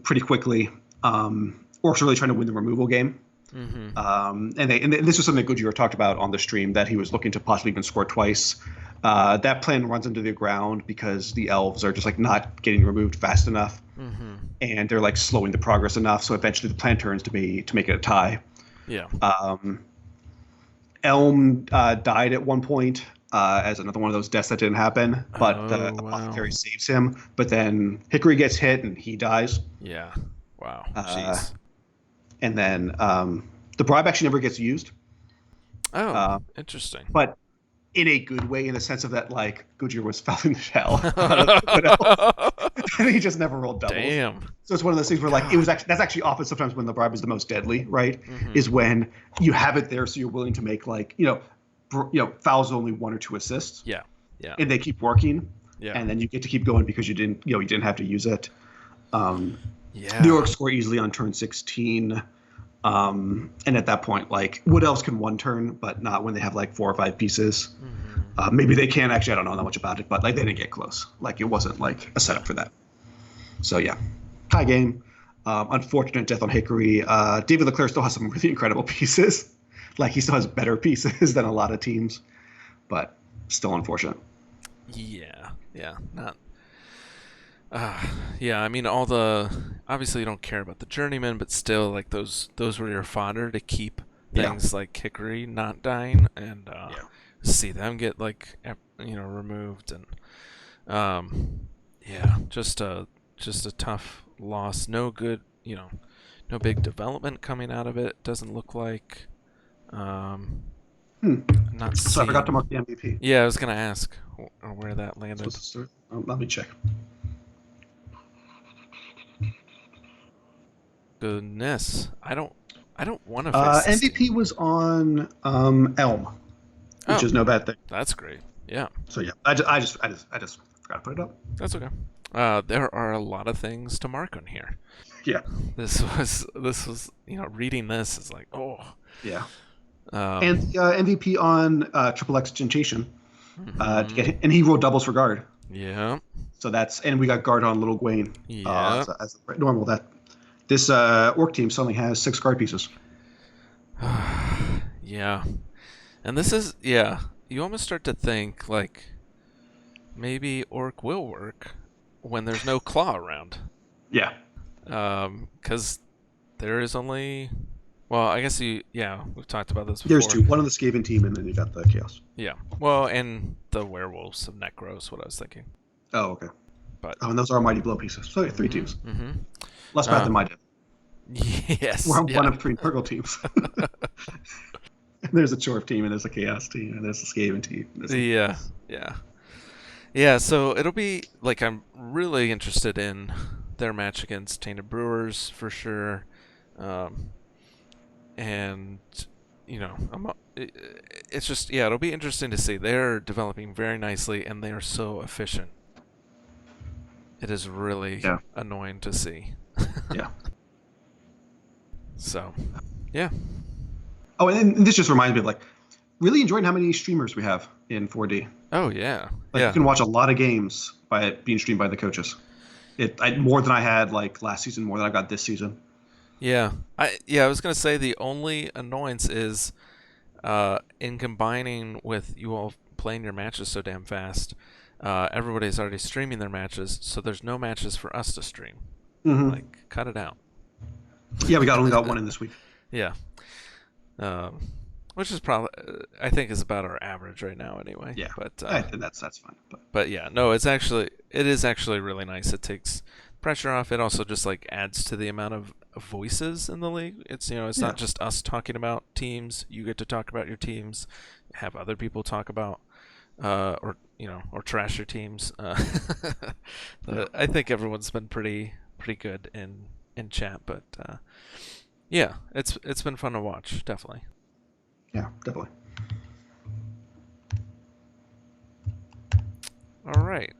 pretty quickly. Orcs are really trying to win the removal game. And this was something Gojira talked about on the stream, that he was looking to possibly even score twice. That plan runs into the ground because the elves are just like not getting removed fast enough, and they're like slowing the progress enough. So eventually the plan turns to make it a tie. Yeah. Elm died at one point as another one of those deaths that didn't happen, but the apothecary saves him. But then Hickory gets hit and he dies. Yeah. Wow. Jeez. And then the bribe actually never gets used. Oh, interesting. But in a good way, in the sense of that, like, Gojira was fouling the hell, and he just never rolled doubles. Damn. So it's one of those things where, like, that's actually often sometimes when the bribe is the most deadly, right? Is when you have it there, so you're willing to make, like, fouls only 1 or 2 assists. Yeah. Yeah. And they keep working. Yeah. And then you get to keep going because you didn't have to use it. Yeah. New York score easily on turn 16. And at that point, like, Wood Elves can one turn, but not when they have like 4 or 5 pieces. Maybe they can, actually, I don't know that much about it, but like they didn't get close. Like, it wasn't like a setup for that. So yeah, tie game. Unfortunate death on Hickory. David Leclerc still has some really incredible pieces. Like, he still has better pieces than a lot of teams, but still unfortunate. Yeah. Not. Yeah, I mean, obviously you don't care about the journeyman, but still, like, those were your fodder to keep things like Hickory not dying, and see them get, like, removed, and just a tough loss. No good, no big development coming out of it. Doesn't look like. Not. So I forgot to mark the MVP. Yeah, I was gonna ask where that landed. Let me check. Goodness, I don't want to fix this MVP team. was on Elm, which is no bad thing. That's great. Yeah. So yeah, I just forgot to put it up. That's okay. There are a lot of things to mark on here. Yeah. This was reading this is like, oh. Yeah. And MVP on Triple X Gentation to get hit, and he rolled doubles for guard. Yeah. So and we got guard on Little Gwaine. Yeah. As normal, that this orc team suddenly has 6 guard pieces. Yeah. And this is, you almost start to think, like, maybe orc will work when there's no claw around. Yeah. Because there is only, well, I guess we've talked about this before. There's 2. One on the Skaven team, and then you got the Chaos. Yeah. Well, and the Werewolves of Necros, what I was thinking. Oh, okay. But and those are Mighty Blow pieces. So 3 teams. Mm-hmm. Less bad than my dev. Yes. We're one of 3 Purgle teams. There's a Chorf team, and there's a Chaos team, and there's a Skaven team. Yeah, so it'll be, like, I'm really interested in their match against Tainted Brewers for sure. And, it's just, it'll be interesting to see. They're developing very nicely, and they are so efficient. It is really annoying to see. Yeah. So, yeah. Oh, and this just reminds me of, like, really enjoying how many streamers we have in 4D. Oh, yeah. Like, you can watch a lot of games by it being streamed by the coaches. More than I had, like, last season, more than I got this season. Yeah. I was going to say the only annoyance is in combining with you all playing your matches so damn fast, everybody's already streaming their matches, so there's no matches for us to stream. Like, cut it out. Yeah, we only got one in this week. Yeah. Which is probably, I think, is about our average right now anyway. Yeah, but that's fine. But yeah, no, it is actually really nice. It takes pressure off. It also just, like, adds to the amount of voices in the league. It's it's not just us talking about teams. You get to talk about your teams, have other people talk about or trash your teams. I think everyone's been pretty good in chat, but it's been fun to watch, definitely. Yeah, definitely. All right.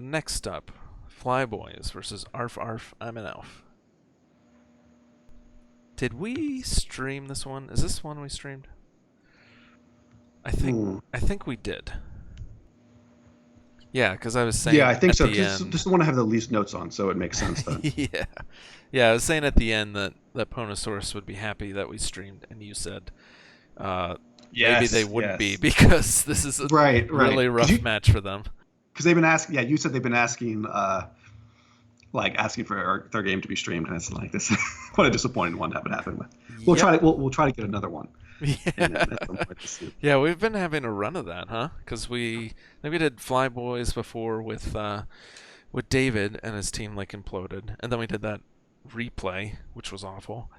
Next up, Flyboys versus Arf Arf. I'm an Elf. Did we stream this one? Is this one we streamed? I think we did. Yeah, because I was saying. Yeah, I think so. This is the one I have the least notes on, so it makes sense then. Yeah, I was saying at the end that that Ponosaurus would be happy that we streamed, and you said maybe they Yes, wouldn't be yes. because this is a Right, right. really rough match for them. Because they've been asking. Yeah, you said they've been asking, like asking for their game to be streamed, and it's like this. What a disappointing one to have it happen with. We'll Yep. try to we'll try to get another one. Yeah. Yeah, we've been having a run of that, huh? Because I think we did Flyboys before with David and his team like imploded, and then we did that replay, which was awful.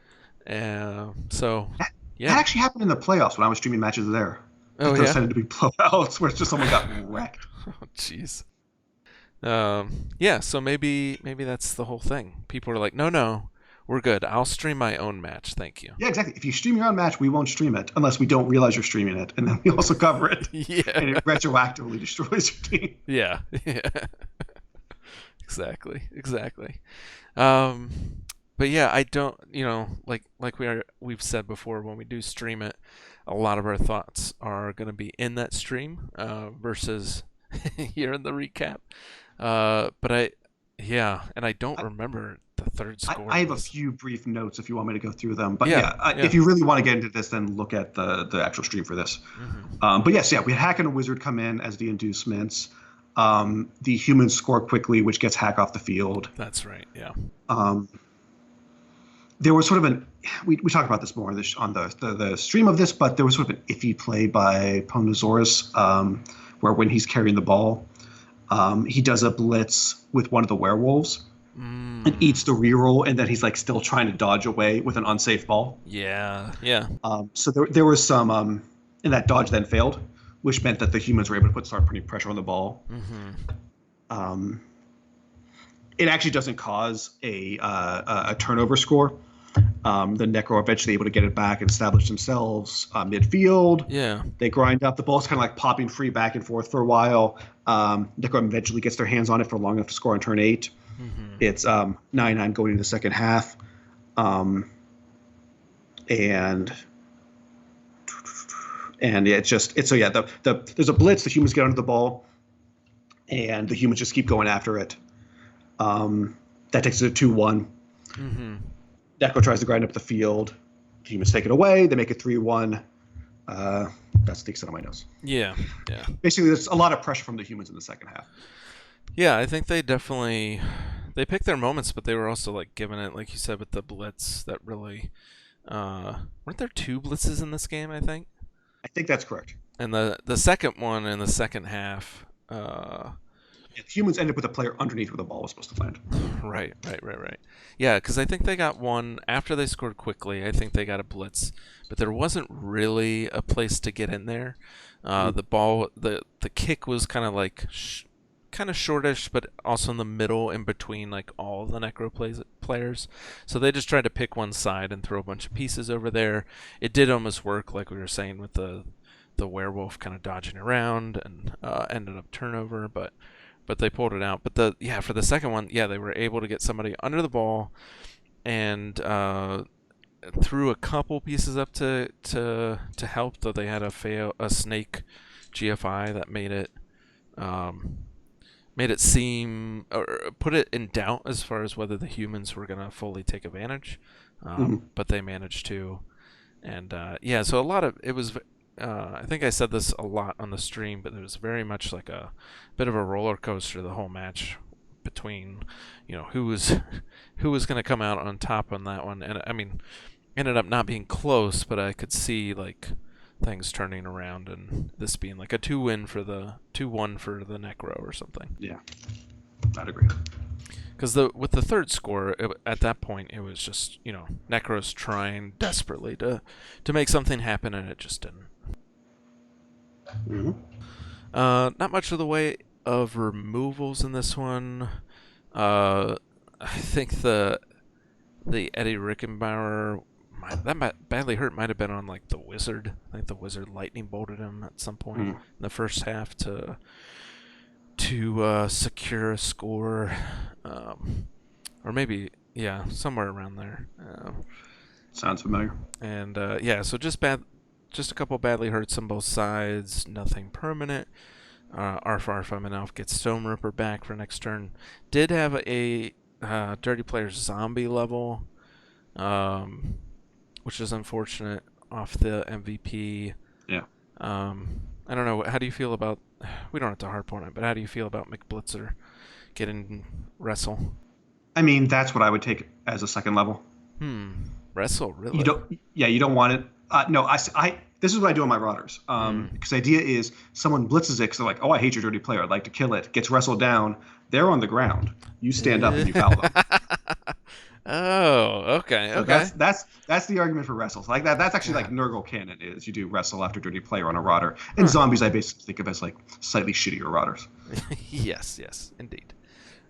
So That yeah. actually happened in the playoffs when I was streaming matches there. Oh Those yeah. tended to be blowouts where it's just someone got wrecked. Oh jeez. Yeah. So maybe that's the whole thing. People are like, no, we're good. I'll stream my own match. Thank you. Yeah, exactly. If you stream your own match, we won't stream it unless we don't realize you're streaming it, and then we also cover it. Yeah. And it retroactively destroys your team. Yeah. Yeah. Exactly. Um, but yeah, I don't, like we've said before, when we do stream it, a lot of our thoughts are going to be in that stream versus here in the recap. And I don't remember the third score. I have a few brief notes if you want me to go through them. But yeah. If you really want to get into this, then look at the actual stream for this. Mm-hmm. But yes, we had Hack and a Wizard come in as the inducements. The humans score quickly, which gets Hack off the field. That's right, yeah. There was sort of we talked about this more on the stream of this, but there was sort of an iffy play by Ponosaurus, where when he's carrying the ball, he does a blitz with one of the werewolves and eats the reroll, and then he's like still trying to dodge away with an unsafe ball. Yeah. So there was some, and that dodge then failed, which meant that the humans were able to start putting pressure on the ball. Mm-hmm. It actually doesn't cause a turnover score. The Necro eventually able to get it back and establish themselves midfield. Yeah. They grind up. The ball's kind of like popping free back and forth for a while. Necro eventually gets their hands on it for long enough to score on turn 8. Mm-hmm. It's 9-9 going into the second half. And yeah, there's a blitz. The humans get under the ball, and the humans just keep going after it. That takes it to 2-1. Mm-hmm. Necro tries to grind up the field. The humans take it away. They make it 3-1. That's the extent of my notes. Yeah. Basically, there's a lot of pressure from the humans in the second half. Yeah, I think they picked their moments, but they were also like giving it, like you said, with the blitz that really weren't there 2 blitzes in this game, I think? I think that's correct. And the second one in the second half, humans ended up with a player underneath where the ball was supposed to land. Right. Yeah, because I think they got one after they scored quickly. I think they got a blitz, but there wasn't really a place to get in there. The ball, the kick was kind of like kind of shortish, but also in the middle, in between like all the Necro players. So they just tried to pick one side and throw a bunch of pieces over there. It did almost work, like we were saying, with the werewolf kind of dodging around and ended up turnover, but they pulled it out. But for the second one, they were able to get somebody under the ball and threw a couple pieces up to help, though they had a snake GFI that made it seem, or put it in doubt as far as whether the humans were going to fully take advantage. But they managed to. And so a lot of it was, I think I said this a lot on the stream, but it was very much like a bit of a roller coaster the whole match between, who was going to come out on top on that one. And I mean, ended up not being close, but I could see like things turning around and this being like a 2-1 for the Necro or something. Yeah, I'd agree. Because with the third score, at that point, it was just, Necros trying desperately to make something happen, and it just didn't. Mm-hmm. Not much of the way of removals in this one. I think the Eddie Rickenbauer, that badly hurt, might have been on like the Wizard. I think the Wizard lightning bolted him at some point in the first half to secure a score, or maybe somewhere around there. Sounds familiar. And so just a couple badly hurts on both sides. Nothing permanent. Arf Amenalf gets Stone Ripper back for next turn. Did have a Dirty Players zombie level which is unfortunate off the MVP. Yeah. I don't know. How do you feel about? We don't have to harp on it, but how do you feel about McBlitzer getting wrestle? I mean, that's what I would take as a second level. Wrestle, really? You don't want it. No, this is what I do on my routers. Because the idea is someone blitzes it because they're like, oh, I hate your dirty player. I'd like to kill it. Gets wrestled down. They're on the ground. You stand up and you foul them. Oh, okay, So okay. that's the argument for wrestles. Like that. That's actually like Nurgle canon is. You do wrestle after dirty player on a router. And zombies, I basically think of as like slightly shittier routers. Yes, indeed.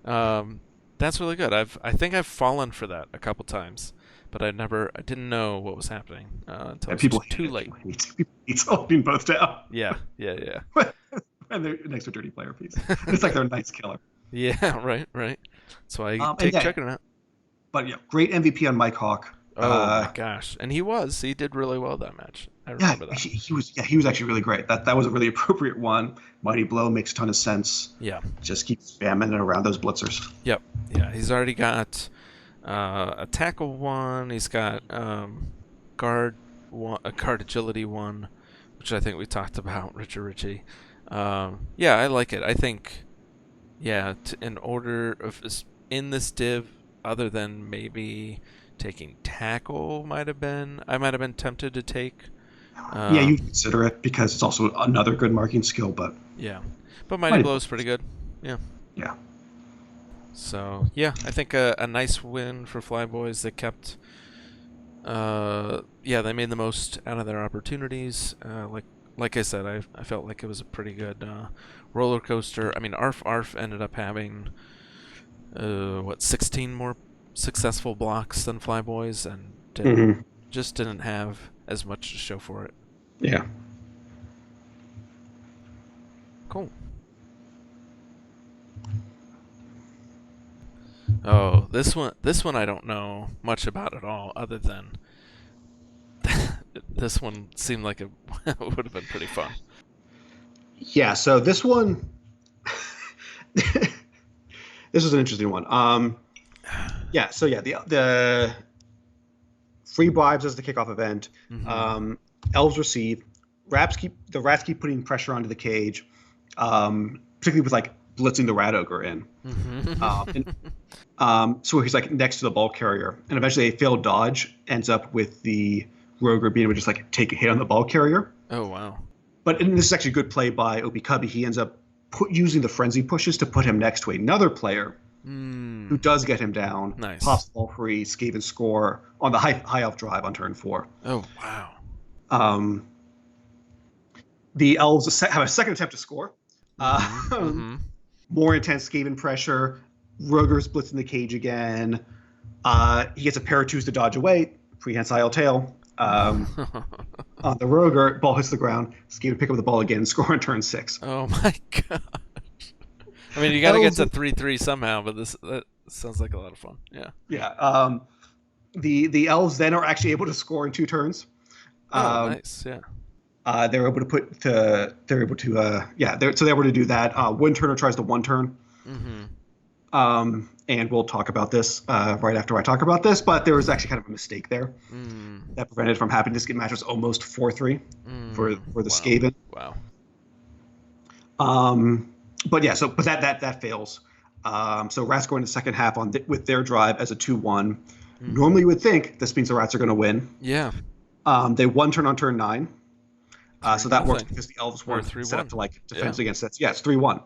That's really good. I think I've fallen for that a couple times, but I didn't know what was happening until it was too late. It's holding both down. Yeah. And they're next to a dirty player piece. It's like they're a nice killer. Yeah, right. That's why I take checking it out. But yeah, great MVP on Mike Hawk. Oh my gosh, and he did really well that match. I remember that. He was actually really great. That was a really appropriate one. Mighty Blow makes a ton of sense. Yeah. Just keep spamming it around those blitzers. Yep. Yeah, he's already got a tackle one. He's got guard one, a guard agility one, which I think we talked about. Richie. Yeah, I like it. I think, yeah, in order of in this div, other than maybe taking tackle, I might have been tempted to take. Yeah, you consider it because it's also another good marking skill, but yeah, but Mighty Blow's pretty good. Yeah. Yeah. So yeah, I think a nice win for Flyboys. They kept, they made the most out of their opportunities. Like I said, I felt like it was a pretty good roller coaster. I mean, Arf ended up having 16 more successful blocks than Flyboys, and just didn't have as much to show for it. Yeah. Cool. Oh, this one I don't know much about at all, other than this one seemed like it would have been pretty fun. Yeah, so this one, this was an interesting one. The free bribes as the kickoff event. Elves receive. The rats keep putting pressure onto the cage, particularly with like blitzing the rat ogre in. So he's like next to the ball carrier, and eventually a failed dodge ends up with the roger being able to just like take a hit on the ball carrier. Oh wow! And this is actually a good play by Opie Cubby. He ends up using the frenzy pushes to put him next to another player who does get him down. Nice. Pops the ball free, Skaven score on the high elf drive on turn 4. Oh wow! The elves have a second attempt to score. More intense Skaven pressure. Roger's blitzing the cage again. He gets a pair of twos to dodge away. Prehensile tail. On the Roger, ball hits the ground. Skaven pick up the ball again, score on turn 6. Oh my gosh. I mean, you got to get to 3-3 somehow, but that sounds like a lot of fun. Yeah. Yeah. The elves then are actually able to score in 2 turns. Nice. Yeah. They're able to they're able to do that. One turner tries to one turn. And we'll talk about this right after I talk about this, but there was actually kind of a mistake there that prevented it from happening. This match was almost 4-3 for the Skaven. Wow. But that fails. So Rats go into the second half with their drive as a 2-1. Normally you would think this means the Rats are going to win. Yeah. They one turn on turn 9. So that works because the Elves weren't set up to like defense against that. Yeah, it's 3-1.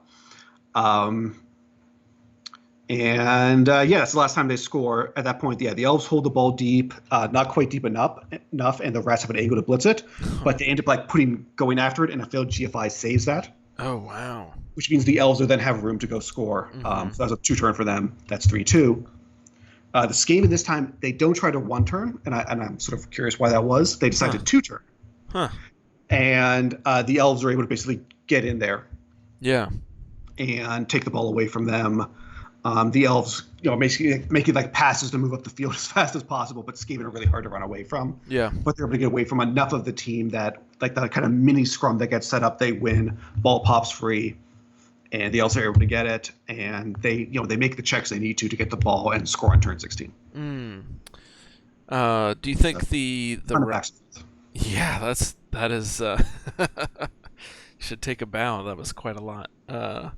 That's the last time they score. At that point, the Elves hold the ball deep, not quite deep enough, and the Rats have an angle to blitz it. But they end up like going after it, and a failed GFI saves that. Oh wow! Which means the Elves then have room to go score. So that's a 2 turn for them. That's 3-2. The Skaven this time they don't try to 1 turn, and I'm sort of curious why that was. They decided to 2 turn. And the Elves are able to basically get in there. Yeah. And take the ball away from them. The Elves, making like passes to move up the field as fast as possible, but Skaven are really hard to run away from. Yeah. But they're able to get away from enough of the team that, like that kind of mini scrum that gets set up, they win. Ball pops free, and the Elves are able to get it, and they make the checks they need to get the ball and score on turn 16. Do you think So, the ton of backs. yeah, that is should take a bow. That was quite a lot. I,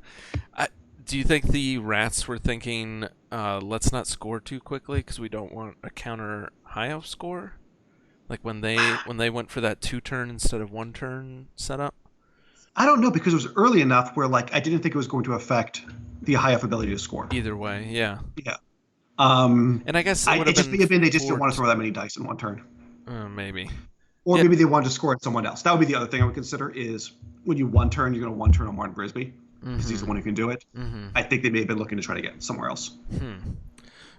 do you think the rats were thinking, let's not score too quickly because we don't want a counter high elf score? Like when they went for that 2-turn instead of 1-turn setup? I don't know because it was early enough where like I didn't think it was going to affect the high elf ability to score. Either way, yeah. Yeah. And I guess it would It have just been may have been they just didn't four. want to throw that many dice in one turn. Maybe. Or Yeah. maybe they wanted to score at someone else. That would be the other thing I would consider is when you one turn, you're going to one turn on Martin Brisby because he's the one who can do it. I think they may have been looking to try to get somewhere else.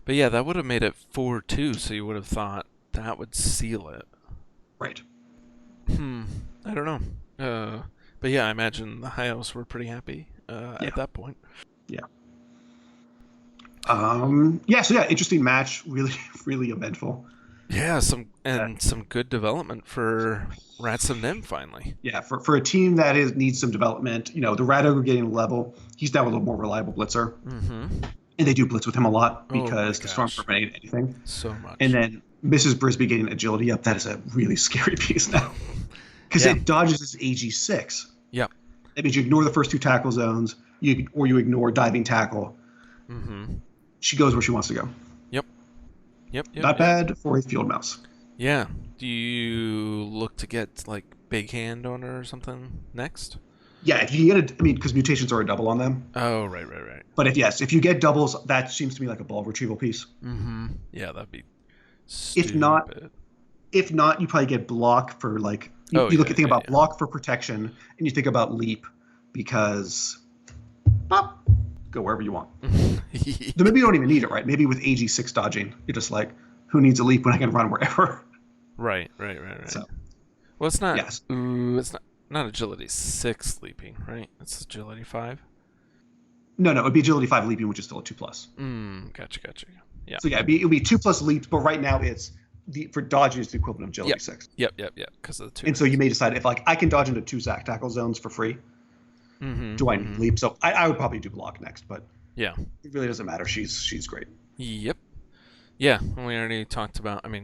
But yeah, that would have made it 4-2, so you would have thought that would seal it. Right. I don't know. But yeah, I imagine the high elves were pretty happy at that point. Yeah. So yeah, interesting match. Really, really eventful. Yeah, some good development for Rats of Nim finally. Yeah, for a team that needs some development, the Rat Ogre getting level, he's now a little more reliable blitzer. And they do blitz with him a lot because the Stormtrooper ain't anything. So much. And then Mrs. Brisby getting agility up, that is a really scary piece now. Because it dodges his AG6. Yep. That means you ignore the first two tackle zones, or you ignore diving tackle. She goes where she wants to go. Yep. Not bad for a field mouse. Yeah. Do you look to get like big hand on her or something next? Yeah, if you get because mutations are a double on them. Oh, right. But if you get doubles, that seems to me like a ball retrieval piece. Yeah, that'd be stupid. If not, you probably get block for like you think about block for protection, and you think about leap because pop, go wherever you want. So maybe you don't even need it, right? Maybe with AG6 dodging, you're just like, who needs a leap when I can run wherever? Right. So, well, it's not. Yes. It's not agility 6 leaping, right? It's agility 5. No, it would be agility 5 leaping, which is still a 2+. Gotcha. Yeah. So yeah, it'll be 2+ leaps, but right now it's for dodging is the equivalent of agility 6. Yep. Because of the 2. And so you may decide if like I can dodge into 2 Zac tackle zones for free. Do I need leap? So I would probably do block next, but yeah, it really doesn't matter. She's great. Yep. Yeah, and we already talked about. we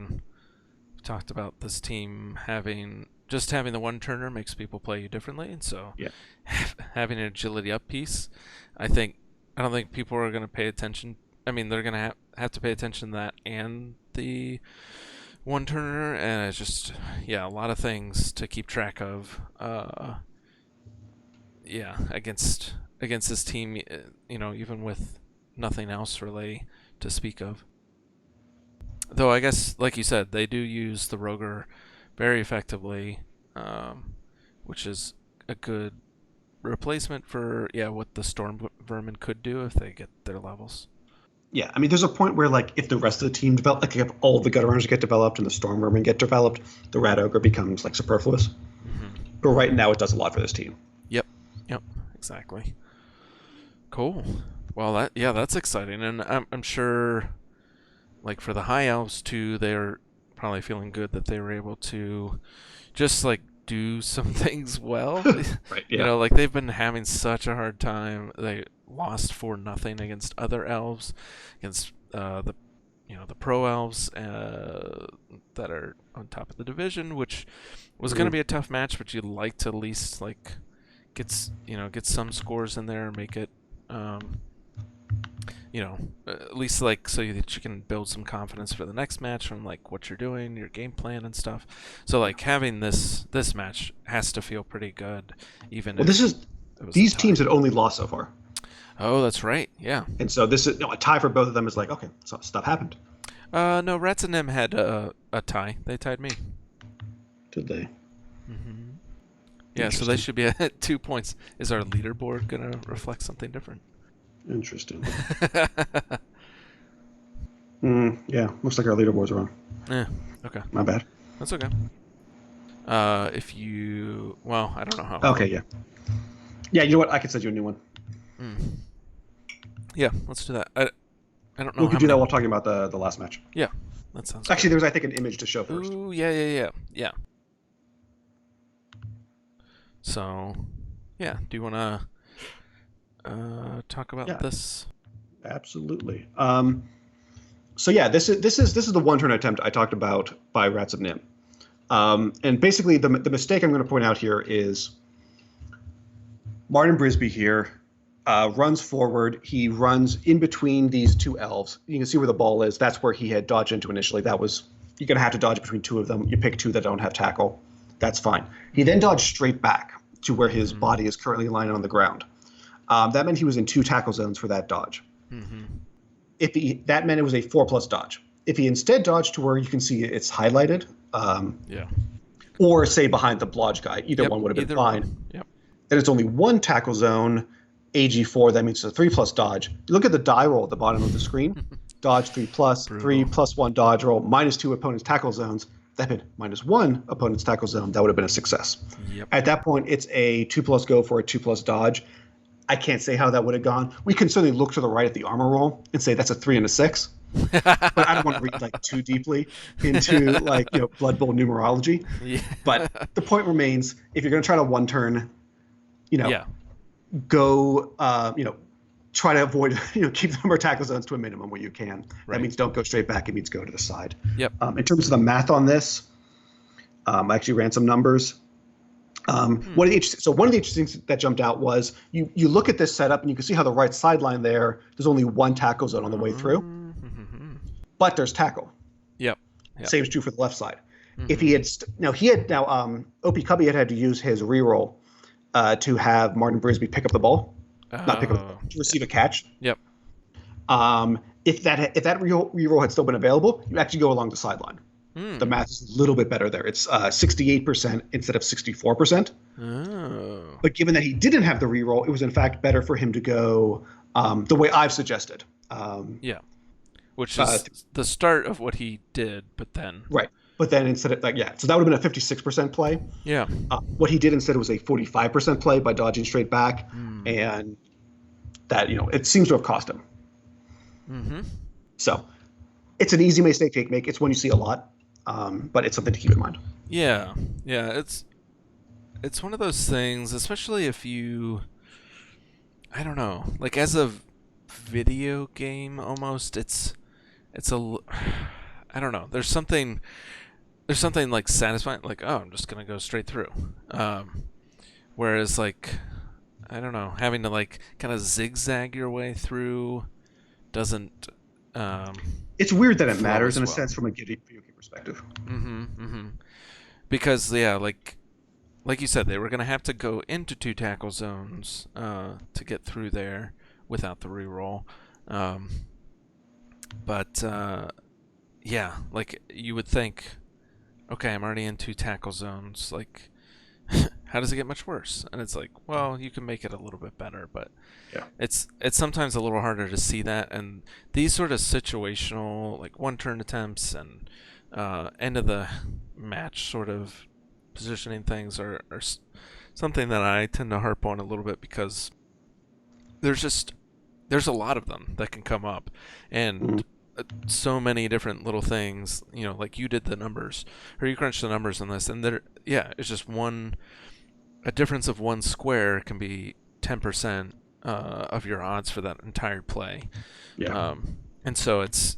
talked about this team having the 1-turner makes people play you differently, and so having an agility up piece, I don't think people are going to pay attention. They're going to have to pay attention to that and the 1-turner, and it's just a lot of things to keep track of. Against this team, even with nothing else really to speak of. Though I guess, like you said, they do use the Roger very effectively, which is a good replacement for what the Storm Vermin could do if they get their levels. Yeah, there's a point where like if the rest of the team develop, like if all the Gut Runners get developed and the Storm Vermin get developed, the Rat Ogre becomes like superfluous. But right now, it does a lot for this team. Yep, exactly. Cool. Well, that's exciting, and I'm sure, like for the High Elves too, they're probably feeling good that they were able to just like do some things well. Right. Yeah. Like they've been having such a hard time. They lost 4-0 against other elves, against the pro elves that are on top of the division, which was going to be a tough match, but you'd like to at least like get some scores in there and make it at least like so that you can build some confidence for the next match from like what you're doing, your game plan and stuff. So like having this match has to feel pretty good, even if these teams had only lost so far. Oh, that's right. Yeah. And so this is a tie for both of them is like, okay, so stuff happened. No, Rats and them had a tie. They tied me. Did they? Yeah, so they should be at 2 points. Is our leaderboard going to reflect something different? Interesting. Yeah, looks like our leaderboards are wrong. Yeah, okay. My bad. That's okay. I don't know how. Okay, yeah. Yeah, you know what? I can send you a new one. Yeah, let's do that. I don't know. We could do that while talking about the last match. Yeah, that sounds Actually, there was, I think, an image to show first. Ooh, yeah. So, yeah, do you want to talk about this? Absolutely. So yeah, this is the one turn attempt I talked about by Rats of Nim. And basically, the mistake I'm going to point out here is Martin Brisby here runs forward. He runs in between these two elves. You can see where the ball is. That's where he had dodged into initially. That was you're going to have to dodge between two of them. You pick two that don't have tackle. That's fine. He then dodged straight back to where his body is currently lying on the ground. That meant he was in 2 tackle zones for that dodge. That meant it was a 4+ dodge. If he instead dodged to where you can see it's highlighted, or say behind the blodge guy, either one would have been fine. Then it's only 1 tackle zone, AG4. That means it's a 3+ dodge. You look at the die roll at the bottom of the screen. Dodge 3+, 3 + 1 dodge roll, -2 opponent's tackle zones. That had -1 opponent's tackle zone. That would have been a success. At that point, it's a 2+ go for a 2+ dodge. I can't say how that would have gone. We can certainly look to the right at the armor roll and say that's a 3 and a 6. But I don't want to read like too deeply into like Blood Bowl numerology. But the point remains: if you're going to try to one turn, go try to avoid keep the number of tackle zones to a minimum where you can. That means don't go straight back. It means go to the side. In terms of the math on this, I actually ran some numbers. One of the interesting things that jumped out was you look at this setup and you can see how the right sideline there's only 1 tackle zone on the way through, but there's tackle. Same is true for the left side. If he had OP Cubby had to use his reroll to have Martin Brisby pick up the ball, not pick up to receive a catch. If that reroll had still been available, you actually go along the sideline. The math is a little bit better there. It's 68% instead of 64%. But given that he didn't have the reroll, it was in fact better for him to go the way I've suggested. Which is the start of what he did, but then But then instead of so that would have been a 56% play. What he did instead was a 45% play by dodging straight back, and that it seems to have cost him. So it's an easy mistake to make. It's one you see a lot. But it's something to keep in mind. It's one of those things, especially if you, I don't know, like as a video game almost, it's I don't know. There's something like satisfying, like I'm just gonna go straight through. Whereas like I don't know, having to like kind of zigzag your way through doesn't. It's weird that it matters in a sense from a video game perspective. Because like you said, they were going to have to go into 2 tackle zones to get through there without the reroll. But like you would think, okay, I'm already in 2 tackle zones. Like, how does it get much worse? And it's like, well, you can make it a little bit better, but it's sometimes a little harder to see that. And these sort of situational, like 1-turn attempts and end of the match sort of positioning things are something that I tend to harp on a little bit, because there's a lot of them that can come up, and so many different little things, like you did the numbers, or you crunched the numbers on this, and it's just a difference of 1 square can be 10% of your odds for that entire play. And so it's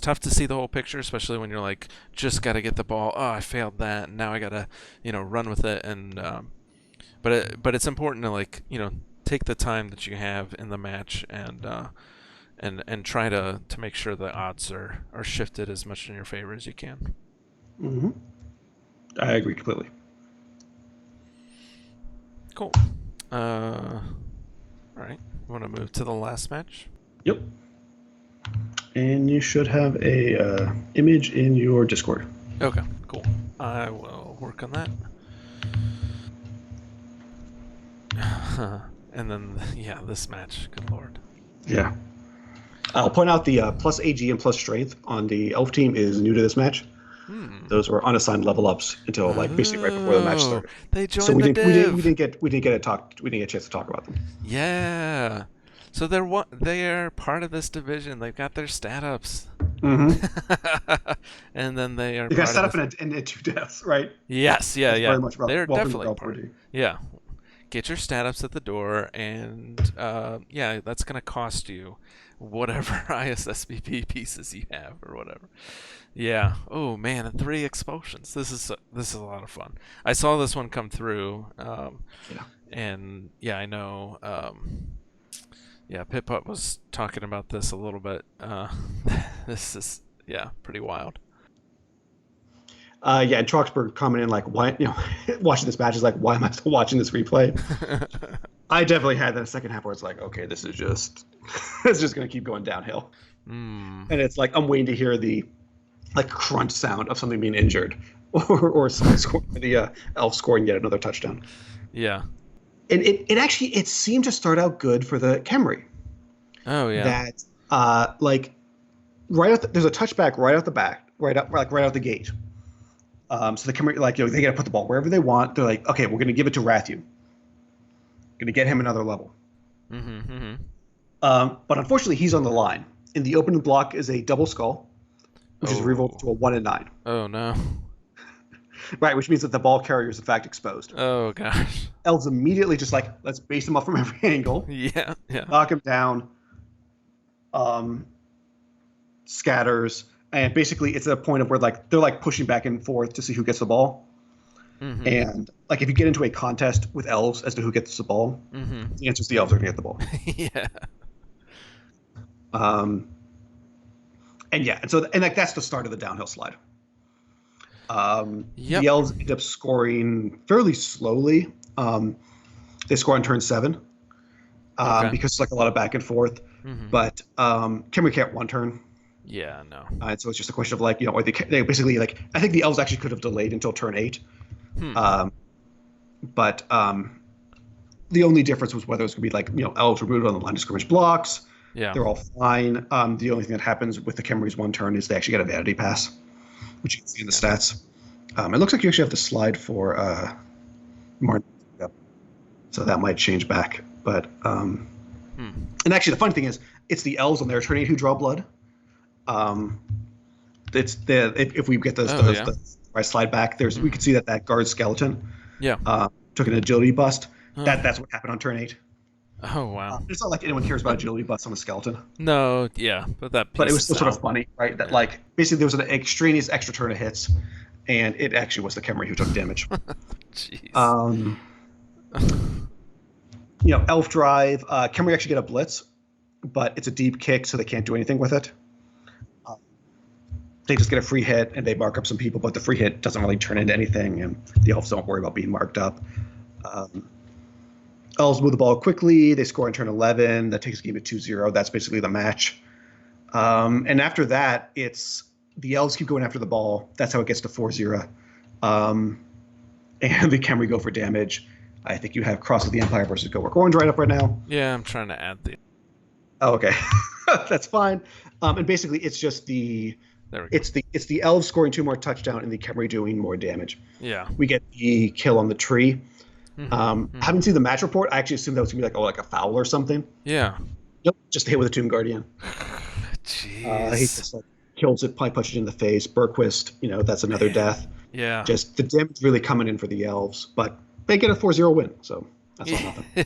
tough to see the whole picture, especially when you're like, just got to get the ball. Oh, I failed that, and now I gotta run with it. And but it's important to take the time that you have in the match and try to make sure the odds are shifted as much in your favor as you can. I agree completely. Cool. All right. You want to move to the last match? Yep. And you should have a image in your Discord. Okay, cool. I will work on that. And then, this match. Good lord. Yeah. I'll point out the plus AG and plus strength on the elf team is new to this match. Those were unassigned level ups until basically right before the match started. They joined so we the div. We didn't get a chance to talk about them. Yeah. So they're part of this division. They've got their stat ups. And then they got set up in 2 deaths, right? Yes, yeah. Very much they're definitely part. Yeah. Get your stat ups at the door, and that's going to cost you. whatever ISSBP pieces you have or whatever. Yeah. Oh man, and 3 expulsions. This is a lot of fun. I saw this one come through, Yeah. and yeah, I know. Yeah, Pip-Up was talking about this a little bit. This is pretty wild. Yeah, and Troxberg commented like, "Why, watching this match is like, why am I still watching this replay?" I definitely had that second half where it's like, okay, this is just, it's just gonna keep going downhill. Mm. And it's like I'm waiting to hear the like crunch sound of something being injured, or someone scoring the Elf scoring yet another touchdown. Yeah. And it actually it seemed to start out good for the Kemry. Oh yeah. That like there's a touchback right out the back, right out the gate. So the Kemry, like, they got to put the ball wherever they want. They're like, okay, we're going to give it to Rathu. Going to get him another level. Mm-hmm, mm-hmm. But unfortunately, he's on the line. In the opening block is a double skull, which is revolved to a 1 and 9. Oh no. Right, which means that the ball carrier is in fact exposed. Oh gosh. Elves immediately just like, let's base him up from every angle. Yeah, yeah. Knock him down. Scatters. And basically, it's a point of where like they're like pushing back and forth to see who gets the ball. Mm-hmm. And like if you get into a contest with elves as to who gets the ball, the answer is the elves are going to get the ball. Yeah. And like that's the start of the downhill slide. The elves end up scoring fairly slowly. They score on turn 7 because it's like a lot of back and forth. Mm-hmm. But Kemry can't one turn. Yeah, no. And so it's just a question of like, or they basically like, I think the elves actually could have delayed until turn 8. But the only difference was whether it was going to be like, elves were rooted on the line of scrimmage blocks. Yeah. They're all fine. The only thing that happens with the Kemry's one turn is they actually get a vanity pass, which you can see in the stats. It looks like you actually have to slide for Martin. So that might change back. But and actually the funny thing is it's the elves on their turn 8 who draw blood. It's if we get the slide back, we could see that guard skeleton took an agility bust. That's what happened on turn 8. Oh wow! It's not like anyone cares about agility busts on a skeleton. No, yeah, but it was still sort of funny, right? That like basically there was an extraneous extra turn of hits, and it actually was the Kemry who took damage. Jeez. Elf drive. Kemry actually get a blitz, but it's a deep kick, so they can't do anything with it. They just get a free hit and they mark up some people, but the free hit doesn't really turn into anything, and the elves don't worry about being marked up. Elves move the ball quickly. They score on turn 11. That takes the game to 2-0. That's basically the match. And after that, it's the elves keep going after the ball. That's how it gets to 4-0. And the Kemry go for damage. I think you have Cross of the Empire versus Go Work Orange right up right now. Yeah, I'm trying to add the... Oh, okay. That's fine. And basically, it's just the... It's the elves scoring 2 more touchdowns and the Kemry doing more damage. Yeah. We get the kill on the tree. Haven't seen the match report. I actually assumed that was gonna be like a foul or something. Yeah. Nope, just a hit with a Tomb Guardian. Jeez. He just kills it, probably punches it in the face. Berquist, that's another death. Yeah. Just the damage really coming in for the elves, but they get a 4-0 win, so that's not nothing.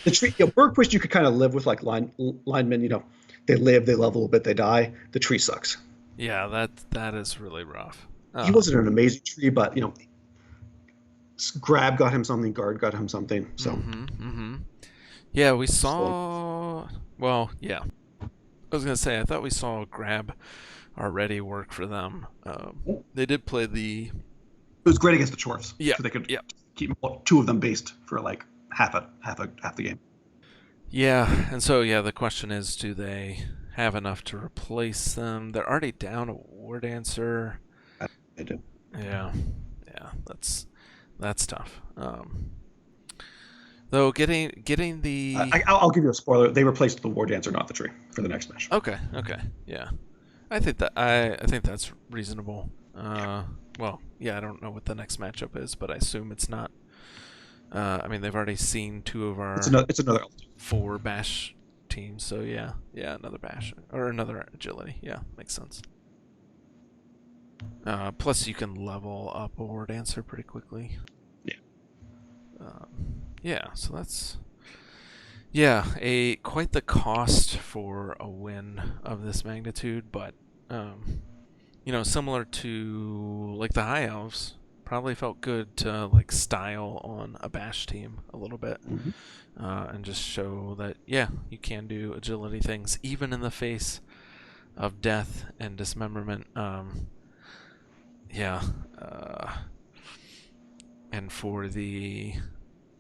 The tree, Berquist, you could kind of live with like linemen. They live, they level a bit, they die. The tree sucks. Yeah, that is really rough. He wasn't an amazing tree, but Grab got him something, Guard got him something. So, yeah, we saw. Well, yeah, I was gonna say I thought we saw Grab already work for them. They did play the. It was great against the Chorfs. Yeah, so they could keep 2 of them based for like half the game. Yeah, and so the question is, do they have enough to replace them? They're already down a War Dancer. They do. Yeah, that's tough. Though getting the I'll give you a spoiler. They replaced the War Dancer, not the tree, for the next match. Okay, yeah. I think that's reasonable. Well, yeah, I don't know what the next matchup is, but I assume it's not. I mean, they've already seen 2 of our. It's another 4 bash teams, so yeah, another bash or another agility. Yeah, makes sense. Plus, you can level up a War Dancer pretty quickly. Yeah. Yeah, so that's Yeah, a quite the cost for a win of this magnitude, but similar to like the High Elves, probably felt good to like style on a bash team a little bit, Mm-hmm. and just show that yeah, you can do agility things even in the face of death and dismemberment. Yeah, uh, and for the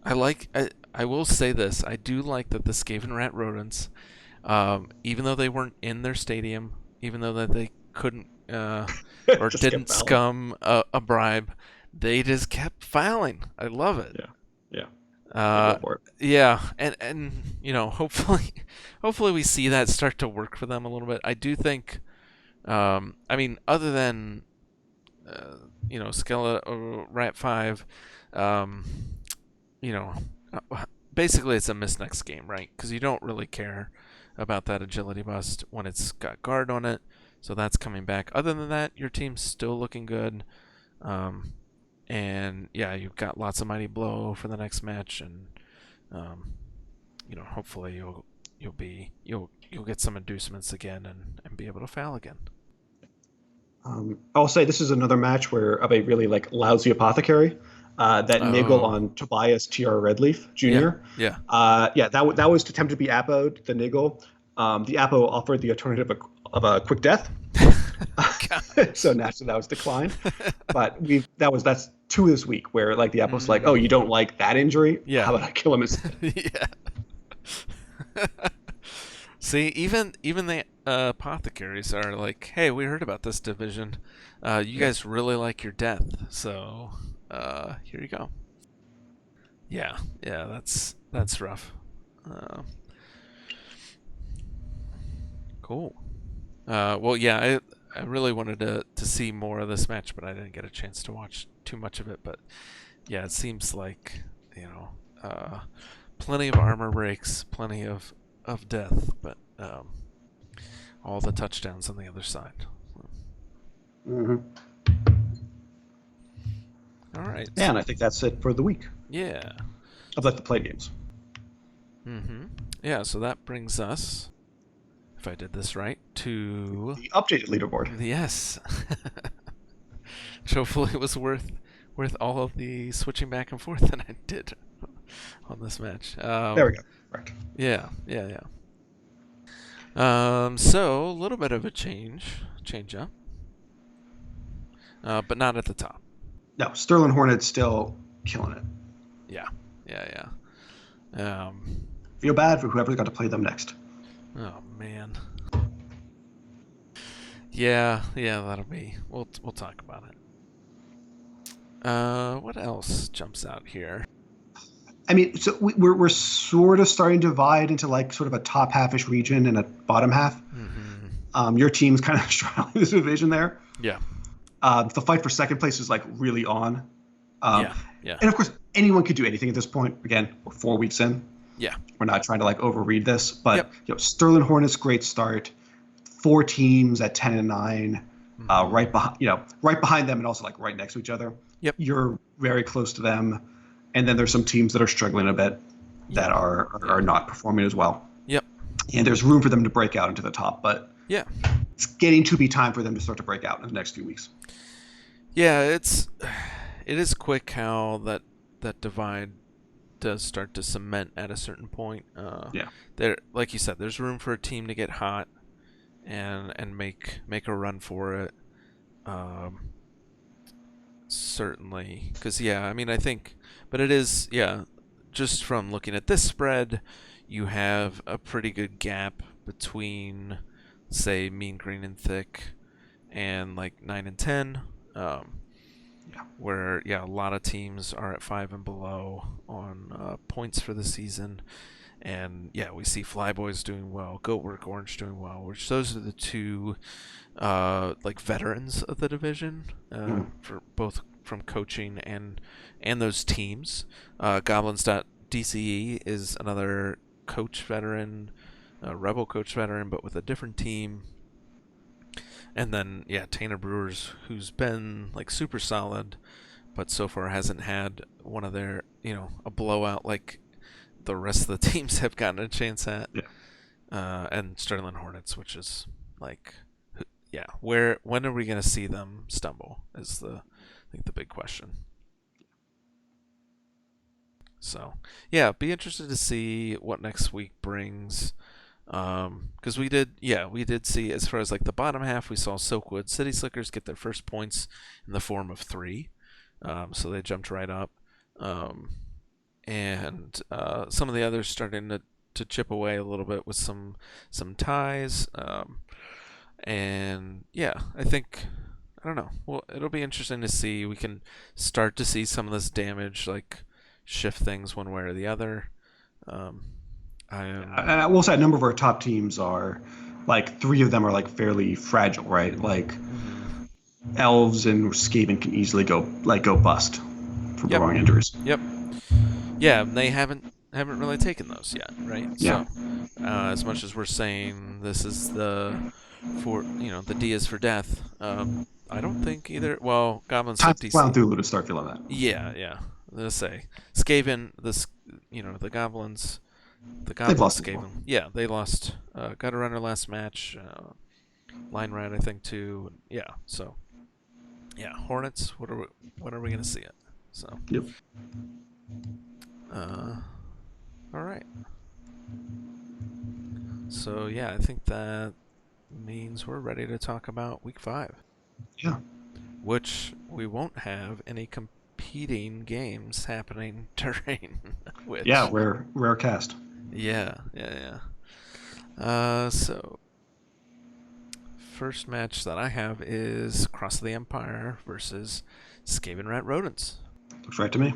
I will say this. I do like that the Skaven Rat rodents, even though they weren't in their stadium, even though that they couldn't or Just didn't kept fouling. scum a bribe, they just kept fouling. I love it. Yeah, yeah, they go Uh, for it. yeah, and hopefully, hopefully we see that start to work for them a little bit. I do think. I mean, other than Skeleton Rat 5, um, you know, basically it's a miss next game, right? Because you don't really care about that agility bust when it's got guard on it. So that's coming back. Other than that, your team's still looking good. Um, and yeah, you've got lots of mighty blow for the next match, and um, hopefully you'll get some inducements again and be able to foul again. I'll say this is another match where of a really like lousy apothecary. That niggle Oh, on Tobias TR Redleaf yeah, Jr. yeah. Yeah, that was attempted to be Appo'd, the niggle. The Appo offered the alternative of a quick death. So naturally that was declined. But that's two this week where like the Appo's like, oh, you don't like that injury? Yeah. How about I kill him instead? Yeah. See, even the apothecaries are like, hey, we heard about this division. You Yeah. guys really like your death, so here you go. Yeah, yeah, that's rough. Uh, cool. Well, yeah, I really wanted to see more of this match, but I didn't get a chance to watch too much of it. But yeah, it seems like plenty of armor breaks, plenty of death, but all the touchdowns on the other side. Mm-hmm. All right. Yeah, and I think that's it for the week Yeah. of like the play games. Mm-hmm. Yeah. So that brings us, if I did this right, to The updated leaderboard. the yes. Which hopefully it was worth all of the switching back and forth that I did on this match. There we go. Right. Yeah, yeah, yeah. So a little bit of a change up, but not at the top. No, Sterling Hornet's still killing it. Yeah, yeah, yeah. Feel bad for whoever got to play them next. Oh man. Yeah, yeah, that'll be. We'll talk about it. What else jumps out here? I mean, so we're sort of starting to divide into like sort of a top halfish region and a bottom half. Mm-hmm. Your team's kind of straddling this division there. Yeah. The fight for second place is like really on. Yeah. Yeah. And of course, anyone could do anything at this point. Again, we're 4 weeks in. Yeah. We're not trying to like overread this, but Yep. Sterling Hornets great start. 4 teams at 10 and 9. Mm-hmm. Right behind them and also like right next to each other. Yep. You're very close to them, and then there's some teams that are struggling a bit that are not performing as well. Yep. And there's room for them to break out into the top, but Yeah. it's getting to be time for them to start to break out in the next few weeks. Yeah. It is quick how that divide does start to cement at a certain point. Yeah. There, like you said, there's room for a team to get hot and make a run for it. Certainly, because yeah, I mean, I think, but it is just from looking at this spread, you have a pretty good gap between, say, Mean Green and Thick, and like 9 and 10. Where a lot of teams are at 5 and below on points for the season, and yeah, we see Flyboys doing well, Goatwork Orange doing well, which those are the two like veterans of the division for both from coaching and those teams. Goblins.dce is another coach veteran, Rebel coach veteran, but with a different team. And then Tanner Brewers, who's been like super solid, but so far hasn't had one of their a blowout like the rest of the teams have gotten a chance at. Yeah. And Sterling Hornets, which is like, yeah, when are we going to see them stumble? Is I think the big question. So yeah, be interested to see what next week brings. Because we did see, as far as like the bottom half, we saw Silkwood City Slickers get their first points in the form of 3. So they jumped right up. And some of the others starting to chip away a little bit with some ties. And yeah, I think, I don't know. Well, it'll be interesting to see. We can start to see some of this damage like shift things one way or the other. I will say a number of our top teams are like 3 of them are like fairly fragile, right? Like Elves and Skaven can easily go bust from the wrong injuries. Yep. Yeah, they haven't really taken those yet, right? Yeah. So, as much as we're saying this is the D is for death, I don't think either. Well, Goblins Time took DC. Clown Thulu to start feeling that. Yeah. Let's say Skaven, the Goblins. The Goblins, they've lost Skaven. Yeah, they lost Gutter Runner last match. Line Rat, I think, too. Yeah, so yeah, Hornets. When are we gonna see it? So. Yep. All right. So yeah, I think that means we're ready to talk about week 5. Yeah. Which we won't have any competing games happening during. Which, yeah, rare cast. Yeah. So first match that I have is Cross of the Empire versus Skaven Rat Rodents. Looks right to me.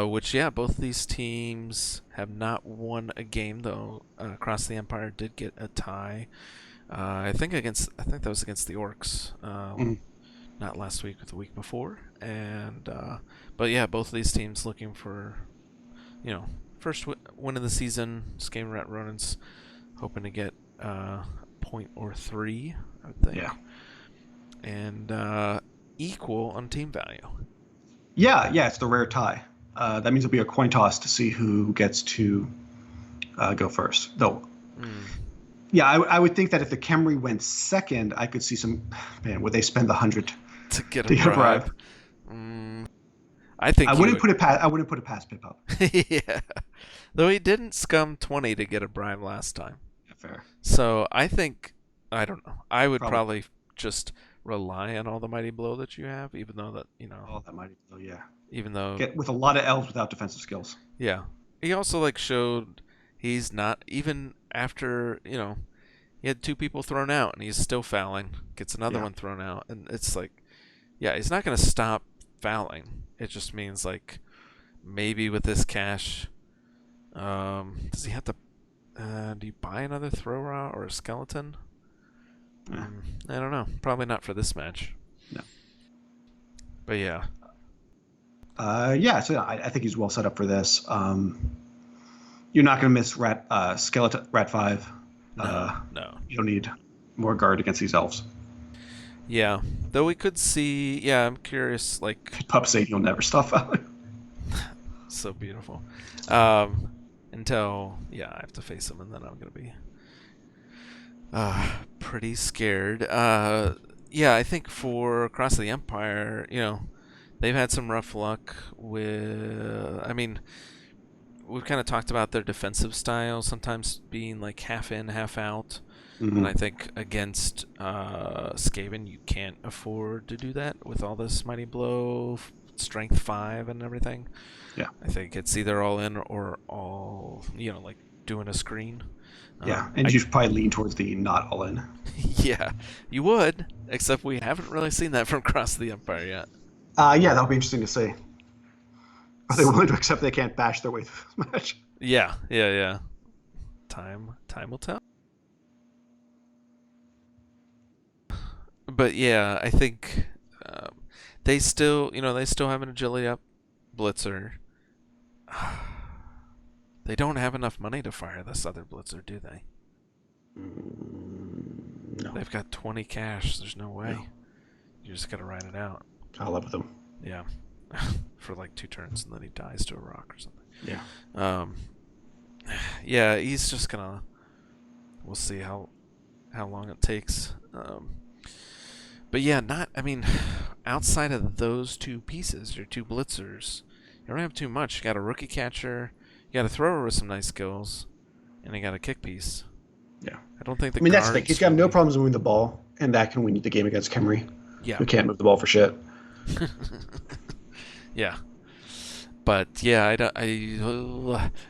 Which, yeah, both these teams have not won a game, though. Cross the Empire did get a tie. I think that was against the Orcs. Not last week, but the week before. And but yeah, both of these teams looking for, first win of the season. Skaven Rat Rodents hoping to get a point or 3, I would think. Yeah. And equal on team value. Yeah, it's the rare tie. That means it'll be a coin toss to see who gets to go first. Though, yeah, I would think that if the Khemri went second, I could see some. Man, would they spend the 100 to get a bribe? I think I wouldn't put it past Pip Up. Yeah, though he didn't scum 20 to get a bribe last time. Yeah, fair. So I think, I don't know. I would probably just rely on all the Mighty Blow that you have, even though that all that Mighty Blow, yeah. Even though with a lot of elves without defensive skills. Yeah, he also showed he's not, even after he had 2 people thrown out and he's still fouling, gets another one thrown out, and it's he's not going to stop fouling. It just means maybe with this cash, does he have to? Do you buy another throw raw or a skeleton? I don't know. Probably not for this match. No. But yeah. So I think he's well set up for this. You're not going to miss Rat 5. No. You don't need more guard against these elves. Yeah, though we could see. Yeah, I'm curious. Pup saying he'll never stop fouling. So beautiful. Until I have to face him, and then I'm gonna be pretty scared. I think for Across the Empire, they've had some rough luck with. I mean, we've kind of talked about their defensive style sometimes being half in, half out. And I think against Skaven, you can't afford to do that with all this Mighty Blow, Strength 5, and everything. Yeah. I think it's either all in or all, doing a screen. Yeah, and you should probably lean towards the not all in. Yeah, you would, except we haven't really seen that from Cross the Empire yet. That'll be interesting to see. Are they willing to accept they can't bash their way through this match? Yeah. Time will tell. But yeah, I think they still have an agility up blitzer. They don't have enough money to fire this other blitzer, do they? No. They've got 20 cash. There's no way. No. You just gotta ride it out. I'll live with them. Yeah. For 2 turns, and then he dies to a rock or something. Yeah. Um, yeah, he's just gonna. We'll see how long it takes. But yeah, not. I mean, outside of those two pieces, your two blitzers, you don't have too much. You got a rookie catcher, you got a thrower with some nice skills, and you got a kick piece. Yeah. I don't think the I mean, that's the thing. He's guards got no really. problems moving the ball, and that can win the game against Kemry, Yeah. who can't move the ball for shit. Yeah. But yeah, I don't.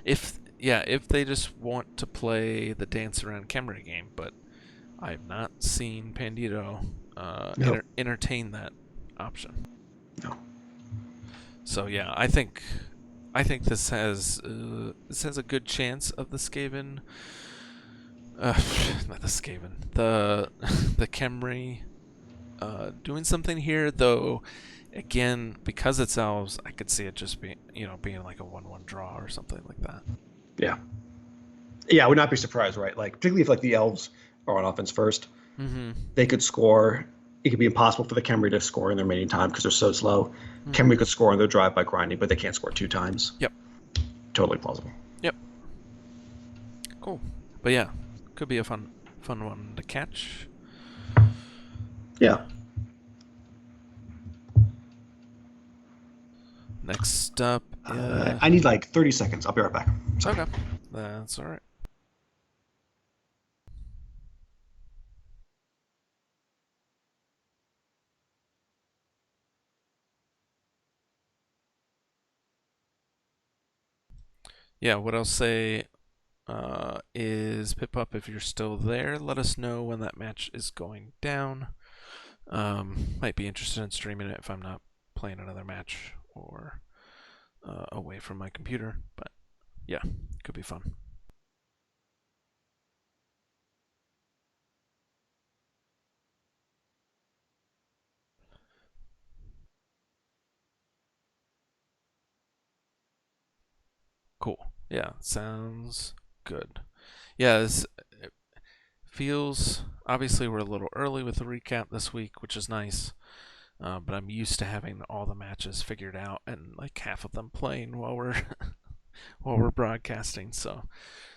If they just want to play the dance around Kemry game, but I've not seen Pandito No. entertain that option. No. So yeah, I think this has a good chance of the Skaven, not the Skaven, the Kemri doing something here. Though, again, because it's elves, I could see it just being like a 1-1 draw or something like that. Yeah. Yeah, I would not be surprised, right? Like, particularly if like the elves are on offense first, they could score. It could be impossible for the Kemri to score in their remaining time because they're so slow. Kemri could score on their drive by grinding, but they can't score 2 times. Yep. Totally plausible. Yep. Cool. But yeah, could be a fun one to catch. Yeah. Next up, I need like 30 seconds. I'll be right back. Sorry. Okay, that's all right. Yeah, what I'll say is Pip Up, if you're still there, let us know when that match is going down. Might be interested in streaming it if I'm not playing another match or away from my computer. But yeah, could be fun. Cool. Yeah, sounds good. Yeah, it feels, obviously we're a little early with the recap this week, which is nice. But I'm used to having all the matches figured out and like half of them playing while we're while we're broadcasting. So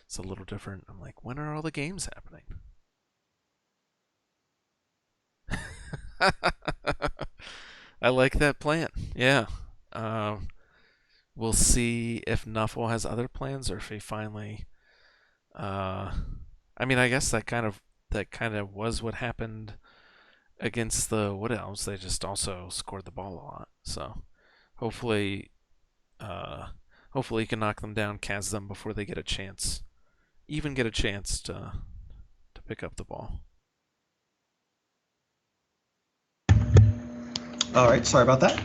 it's a little different. I'm like, when are all the games happening? I like that plan. Yeah. We'll see if Nuffle has other plans or if he finally. I mean, I guess that kind of was what happened against the Wood Elves. They just also scored the ball a lot. So hopefully, uh, hopefully he can knock them down, Kaz them before they get a chance, even get a chance to pick up the ball. All right. Sorry about that.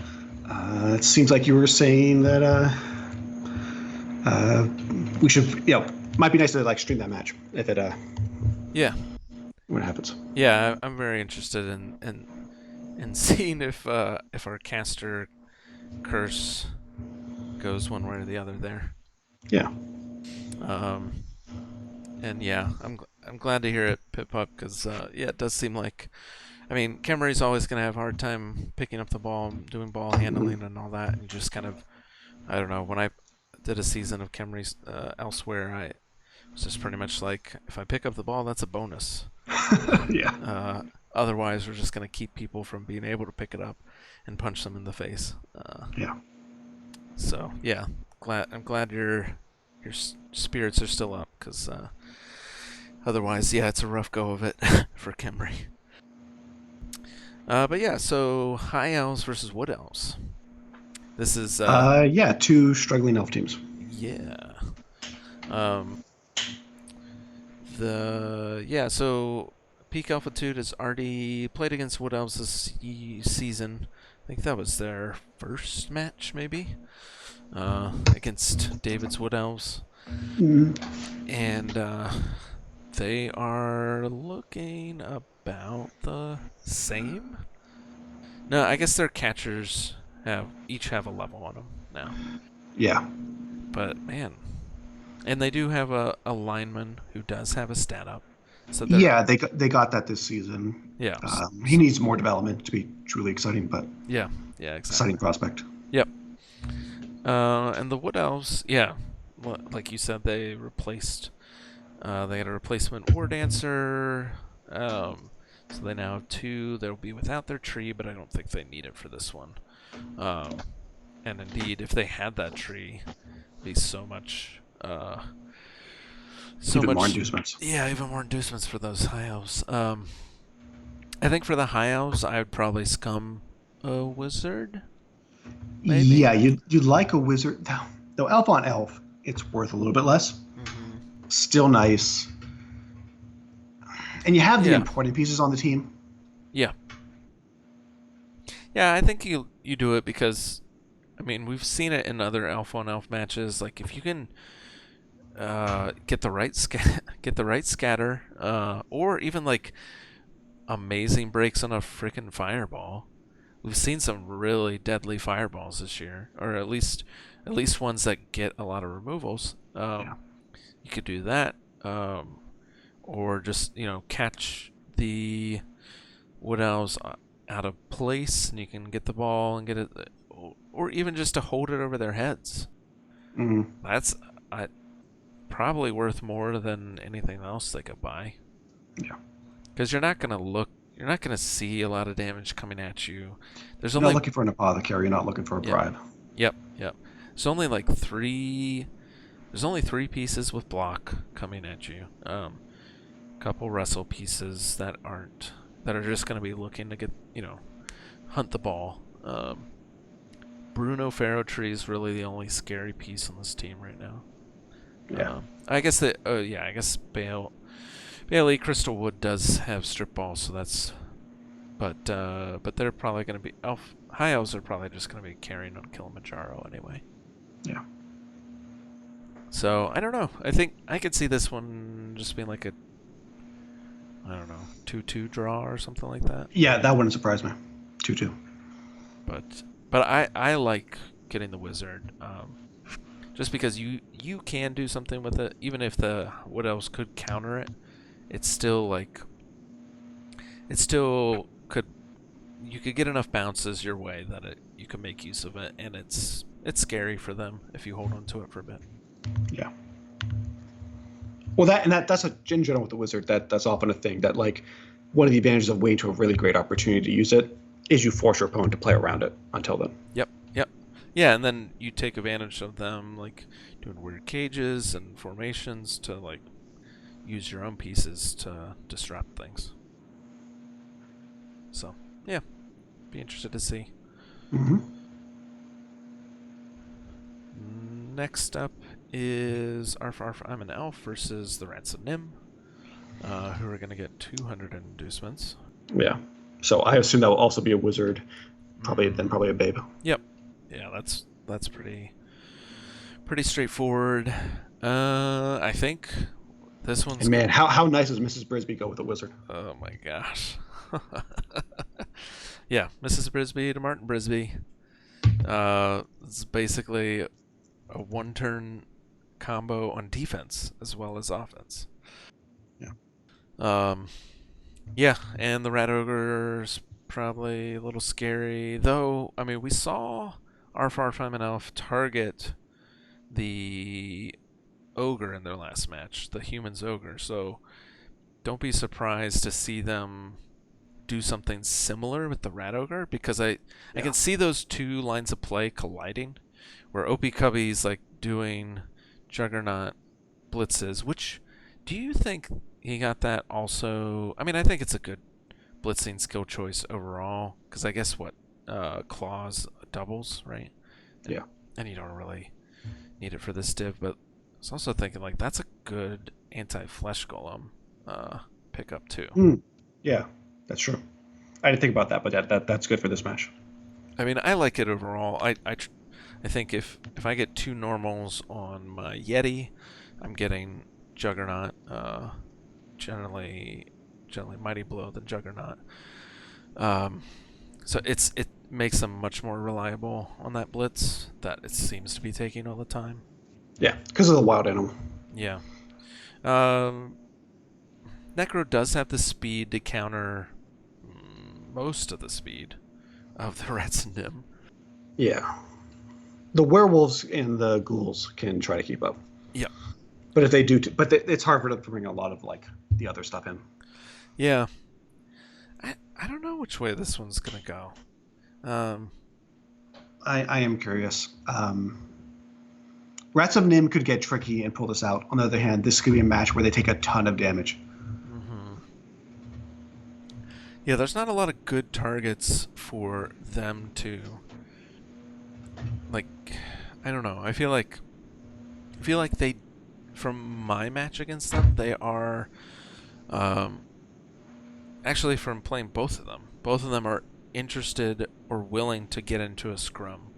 It seems like you were saying that we should, might be nice to like stream that match if it Yeah, when it happens. yeah, I'm very interested in seeing if our caster curse goes one way or the other there. Yeah. And yeah, I'm glad to hear it, Pip Up, because yeah, it does seem like, I mean, Kemri's always gonna have a hard time picking up the ball, doing ball handling and all that, and just kind of, I don't know. When I did a season of Kemri's elsewhere, I was just pretty much like, if I pick up the ball, that's a bonus. Yeah. Otherwise, we're just gonna keep people from being able to pick it up and punch them in the face. Yeah. So yeah, I'm glad your spirits are still up, because otherwise, yeah, it's a rough go of it for Kemri. But yeah, so High Elves versus Wood Elves. This is yeah, 2 struggling elf teams. yeah. So Peak Altitude has already played against Wood Elves this season. I think that was their first match, maybe, against David's Wood Elves. And they are looking about the same. No, I guess their catchers each have a level on them now. Yeah. But man, and they do have a lineman who does have a stat up. So yeah, they got that this season. Yeah. He needs more development to be truly exciting, but yeah, exactly. exciting prospect. Yep. And the Wood Elves, yeah, like you said, they replaced. They had a replacement War Dancer. So they now have 2. They'll be without their tree, but I don't think they need it for this one. And indeed, if they had that tree, it'd be so much. Even more inducements. Yeah, even more inducements for those high elves. I think for the high elves, I would probably scum a wizard. Maybe. Yeah, you'd like a wizard. Though elf on elf, it's worth a little bit less. Mm-hmm. Still nice. And you have the important pieces on the team. Yeah. Yeah, I think you do it because, I mean, we've seen it in other elf on elf matches. Like if you can get the right scatter, or even like amazing breaks on a freaking fireball. We've seen some really deadly fireballs this year, or at least ones that get a lot of removals. You could do that, or just catch the Wood Elves out of place, and you can get the ball and get it, or even just to hold it over their heads. Mm-hmm. That's probably worth more than anything else they could buy. Yeah. Because you're not gonna see a lot of damage coming at you. You're not looking for an apothecary. You're not looking for a bribe. Yep. There's only like 3. There's only 3 pieces with block coming at you. Couple wrestle pieces that are just gonna be looking to get hunt the ball. Bruno Pharaoh Tree is really the only scary piece on this team right now. Yeah. I guess that. I guess Bailey Crystalwood does have strip balls, so that's. But they're probably going to be high elves are probably just going to be carrying on Kilimanjaro anyway. Yeah. So I don't know. I think I could see this one just being like a, I don't know, 2-2 draw or something like that. Yeah, that wouldn't surprise me. 2-2. But I like getting the wizard. Just because you can do something with it, even if the Wood Elves could counter it, it's still like you could get enough bounces your way that you can make use of it, and it's scary for them if you hold on to it for a bit. Yeah. Well, that's in general with the wizard. That's often a thing that like one of the advantages of waiting to a really great opportunity to use it is you force your opponent to play around it until then. Yep. Yeah, and then you take advantage of them, like doing weird cages and formations to like use your own pieces to disrupt things. So, yeah, be interested to see. Mm-hmm. Next up is Arf I'm an Elf versus the Rancid Nim, who are going to get 200 inducements. Yeah. So I assume that will also be a wizard, probably a babe. Yep. Yeah, that's pretty straightforward. I think this one's. And man, how nice does Mrs. Brisby go with a wizard? Oh my gosh. Yeah, Mrs. Brisby to Martin Brisby. It's basically a one-turn combo on defense as well as offense. Yeah. Yeah, and the Rat Ogre's probably a little scary, though. I mean, we saw Arf I'm an Elf target the ogre in their last match, the humans ogre. So don't be surprised to see them do something similar with the rat ogre, because I can see those two lines of play colliding, where Opie Cubby's like doing Juggernaut blitzes. Which, do you think he got that also? I mean, I think it's a good blitzing skill choice overall, because I guess claws doubles, right? Yeah. And you don't really need it for this div, but I was also thinking like that's a good anti-flesh golem pickup too. Yeah, that's true. I didn't think about that, but that's good for this match. I mean, I like it overall. I think if I get 2 normals on my Yeti, I'm getting Juggernaut. Generally Mighty Blow than Juggernaut. So it makes them much more reliable on that blitz that it seems to be taking all the time. Yeah, because of the wild animal. Yeah. Necro does have the speed to counter most of the speed of the Rats and Nim. Yeah. The werewolves and the ghouls can try to keep up. Yep. But if they do, it's hard for them to bring a lot of like the other stuff in. Yeah. I don't know which way this one's gonna go. I am curious. Rats of Nim could get tricky and pull this out. On the other hand, this could be a match where they take a ton of damage. Mm-hmm. Yeah, there's not a lot of good targets for them to, like, I don't know. I feel like they, from my match against them, they are, actually from playing both of them are interested or willing to get into a scrum,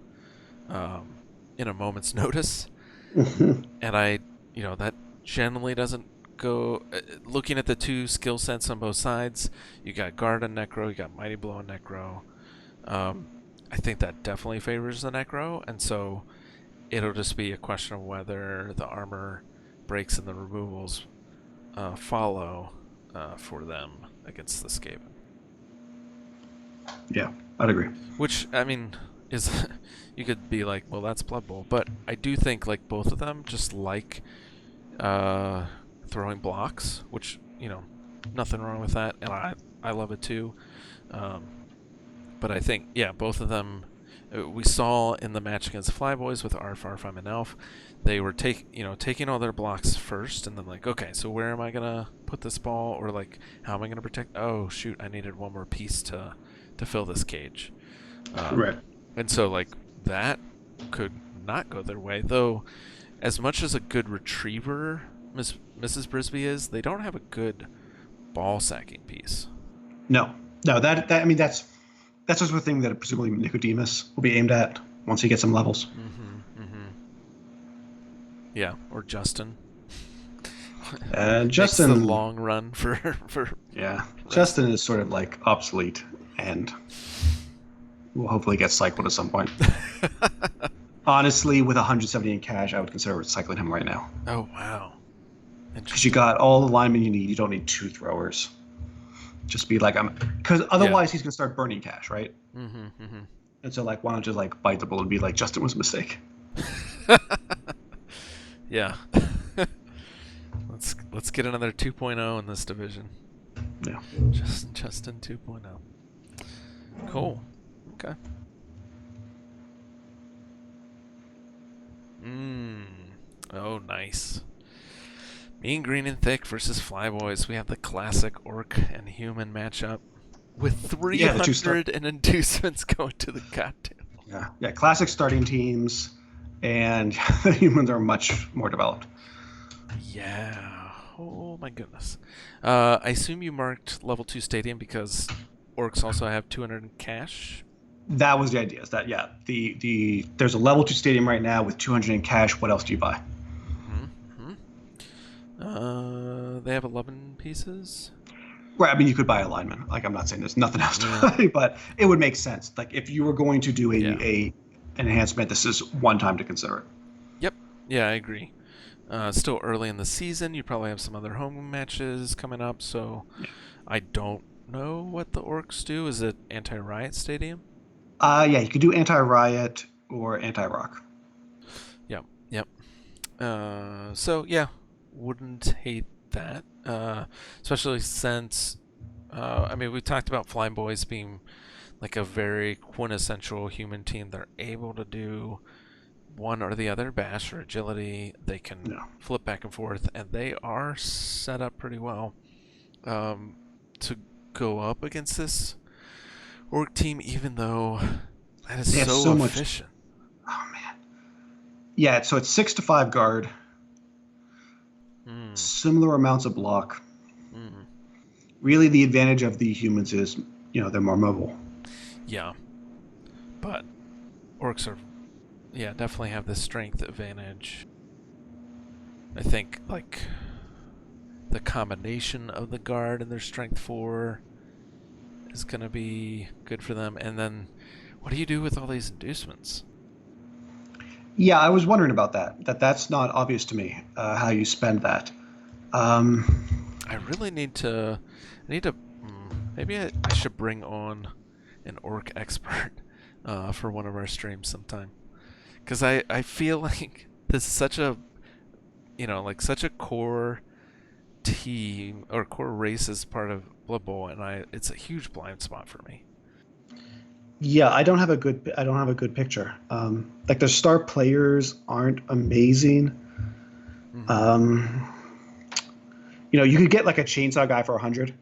in a moment's notice. And that generally doesn't go. Looking at the two skill sets on both sides, you got Guard and Necro, you got Mighty Blow and Necro. I think that definitely favors the Necro, and so it'll just be a question of whether the armor breaks and the removals follow for them against the Skaven. Yeah, I'd agree. Which, I mean, is you could be like, well, that's Blood Bowl, but I do think like both of them just like throwing blocks, which, nothing wrong with that, and I love it too. But I think, yeah, both of them, we saw in the match against Flyboys with Arf, Arfheim, and Elf, they were taking all their blocks first, and then like, okay, so where am I gonna put this ball, or like, how am I gonna protect? Oh shoot, I needed one more piece to fill this cage. Right. And so like that could not go their way, though. As much as a good retriever Mrs. Brisby is, they don't have a good ball sacking piece. No, that I mean that's the sort of thing that presumably Nicodemus will be aimed at once he gets some levels. Mm-hmm, mm-hmm. Yeah, or Justin. Justin, makes the long run for yeah. Justin is sort of like obsolete, and will hopefully get cycled at some point. Honestly, with 170 in cash, I would consider recycling him right now. Oh wow! Because you got all the linemen you need. You don't need two throwers. Just be like, because otherwise he's gonna start burning cash, right? Mm-hmm, mm-hmm. And so like, why don't you like bite the bullet and be like, Justin was a mistake. Yeah. Let's get another 2.0 in this division. Yeah. Justin 2.0. Cool. Okay. Oh, nice. Mean Green and Thick versus Flyboys. We have the classic orc and human matchup with 300 and inducements going to the goddamn. Yeah. Classic starting teams, and the humans are much more developed. Yeah. Oh my goodness. I assume you marked level 2 stadium because orcs also have 200 in cash. That was the idea. Is that there's a level 2 stadium right now with 200 in cash. What else do you buy? They have 11 pieces. Right. I mean, you could buy a lineman. Like, I'm not saying there's nothing else to buy, but it would make sense. Like, if you were going to do an enhancement, this is one time to consider it. Yep. Yeah, I agree. Still early in the season. You probably have some other home matches coming up, so I don't know what the orcs do. Is it anti-riot stadium? Yeah, you could do anti-riot or anti-rock. Yep. So yeah, wouldn't hate that. Especially since, I mean, we talked about Flying Boys being like a very quintessential human team. They're able to do one or the other, bash or agility. They can flip back and forth, and they are set up pretty well to go up against this orc team, even though that is so efficient. Oh man. Yeah, so it's 6-5 guard. Similar amounts of block. Really, the advantage of the humans is, they're more mobile. Yeah, but orcs are, definitely have the strength advantage. I think like the combination of the guard and their strength 4 is gonna be good for them. And then, what do you do with all these inducements? Yeah, I was wondering about that. That's not obvious to me, how you spend that. I really need to. Maybe I should bring on an orc expert for one of our streams sometime, Because I feel like this is such a, like such a core team or core race as part of Blood Bowl, and it's a huge blind spot for me. Yeah, I don't have a good picture. Like their star players aren't amazing. Mm-hmm. Um, you could get like a chainsaw guy for 100.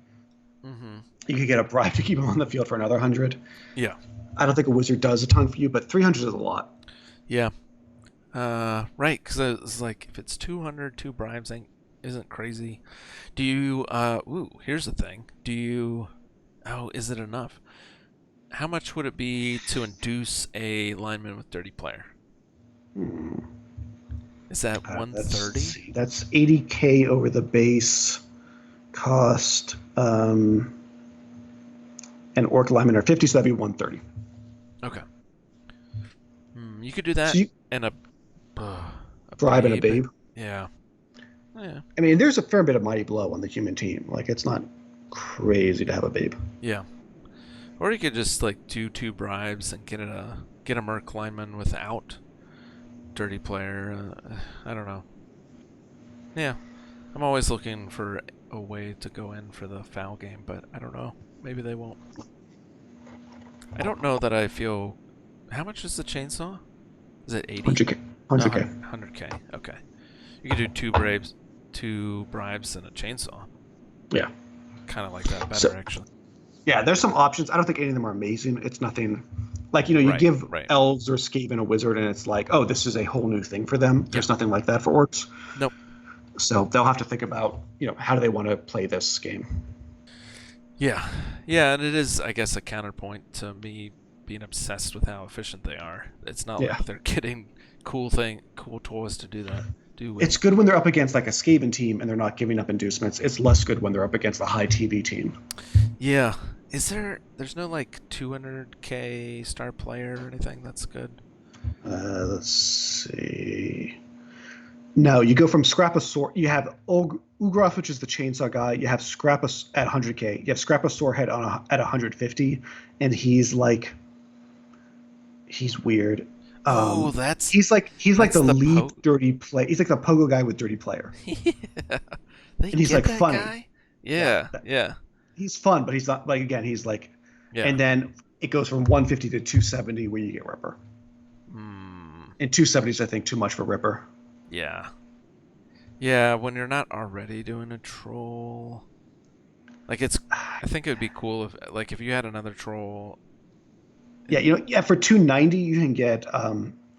Mm-hmm. You could get a bribe to keep him on the field for another 100. Yeah. I don't think a wizard does a ton for you, but 300 is a lot. Yeah. Right, because it's like if it's 200, two bribes isn't crazy. Do you? Here's the thing. Do you? Oh, is it enough? How much would it be to induce a lineman with dirty player? Hmm. Is that Let's 130? see. That's 80K over the base cost. And orc linemen are 50, so that'd be 130. Okay. You could do that So you and a bribe and a babe. babe. Yeah. Yeah. I mean, there's a fair bit of mighty blow on the human team. Like, it's not crazy to have a babe. Yeah. Or you could just like do two bribes and get a merc lineman without dirty player. I don't know. Yeah. I'm always looking for a way to go in for the foul game, but I don't know. Maybe they won't. I don't know that I feel. How much is the chainsaw? Is it 80? 100K. 100K. 100K. Okay. You could do two bribes and a chainsaw. Yeah. Kind of like that better, So, actually. yeah, there's some options. I don't think any of them are amazing. It's nothing like, you Right, give right. elves or Skaven a wizard, and it's like, oh, this is a whole new thing for them. There's nothing like that for orcs. Nope. So they'll have to think about, how do they want to play this game? Yeah. Yeah, and it is, I guess, a counterpoint to me being obsessed with how efficient they are. It's not Yeah. like they're getting cool toys to do that. It's good when they're up against like a Skaven team and they're not giving up inducements. It's less good when they're up against a high TV team. Yeah. There's no like 200K star player or anything that's good? Let's see. No, you go from Scraposaur. You have Ugroth, which is the chainsaw guy. You have Scrapos at 100K. You have Scraposaur head at 150, and he's weird. He's like the lead dirty play. He's like the pogo guy with dirty player. Yeah. And he's like funny. Guy? Yeah, yeah. He's fun, but he's not like, again, he's like, yeah. And then it goes from 150 to 270 where you get Ripper. And 270 is, I think, too much for Ripper. Yeah. Yeah, when you're not already doing a troll. Like I think it would be cool if you had another troll. Yeah, for 290 you can get,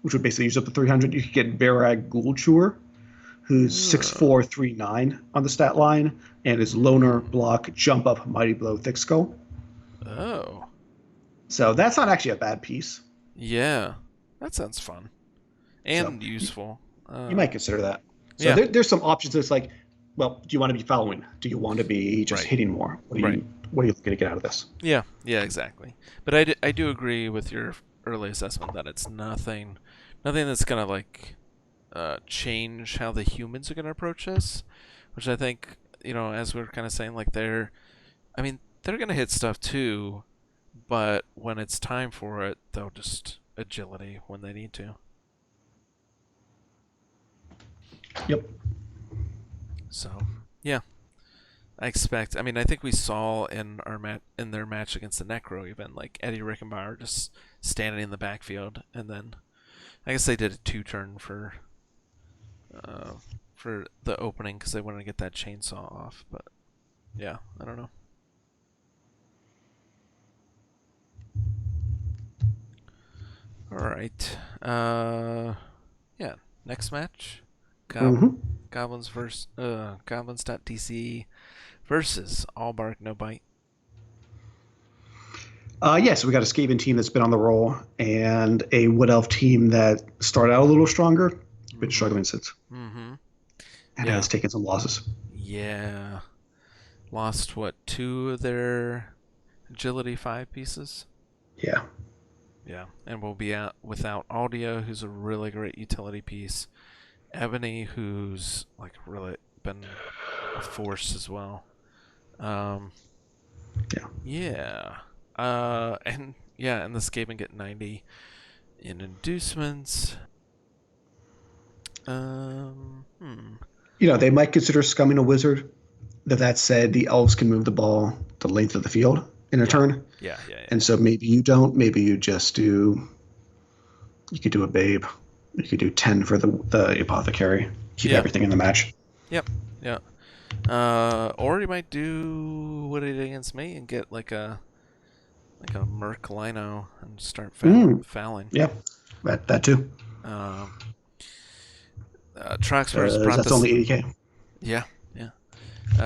which would basically use up the 300, you could get Varag Ghoulchewer, who's 6'4", 3'9" on the stat line, and is loner, block, jump up, mighty blow, thick skull. Oh. So that's not actually a bad piece. Yeah. That sounds fun. And useful. You might consider that. So there's some options that's like, well, do you want to be following? Do you want to be just hitting more? What are you looking to get out of this? Yeah, exactly. But I do agree with your early assessment that it's nothing that's going to like change how the humans are going to approach this, which I think, as we we're kind of saying, like they're going to hit stuff too, but when it's time for it, they'll just agility when they need to. Yep. So, yeah. I think we saw in their match against the Necro even, like Eddie Rickenbauer just standing in the backfield, and then I guess they did a 2-turn for the opening because they wanted to get that chainsaw off, but yeah, I don't know. All right. Yeah, next match. Goblins versus Goblins.dc versus All Bark No Bite. So we got a Skaven team that's been on the roll and a Wood Elf team that started out a little stronger, been struggling since. And has taken some losses. Yeah. Lost, 2 of their Agility 5 pieces? Yeah. Yeah, and we'll be out without Audio, who's a really great utility piece. Ebony, who's like really been a force as well. And the Skaven get 90 in inducements. Hmm. They might consider scumming a wizard. That said, the elves can move the ball the length of the field in a Yeah. turn. Yeah. Yeah. Yeah. And Yeah. so maybe you don't. Maybe you just do. You could do a babe. You could do 10 for the apothecary. Keep Yeah. everything in the match. Yep. Yeah. Or you might do what he did against me and get like a Merc Lino and start fouling. Yeah, that too. Um, Traxford's Because brought that's this. only 80K. Yeah, yeah.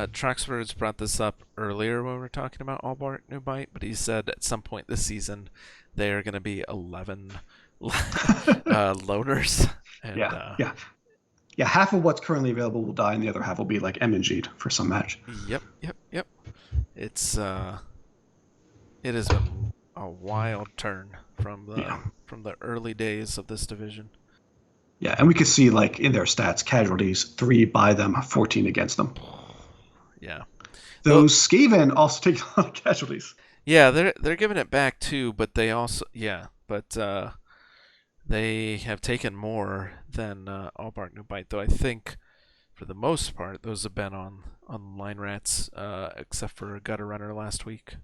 Traxford's brought this up earlier when we were talking about All Bark New Bite, but he said at some point this season they are going to be 11 loaders, and Yeah, yeah. Yeah, half of what's currently available will die, and the other half will be like MNG'd for some match. yep, yep, yep. It's it has been a wild turn Yeah. from the early days of this division. Yeah, and we could see like in their stats, casualties 3 by them, 14 against them. Yeah. Though Those Skaven also take a lot of casualties. yeah, they're giving it back too, but they have taken more than All Bark New Bite. Though I think for the most part those have been on line rats, except for a gutter runner last week.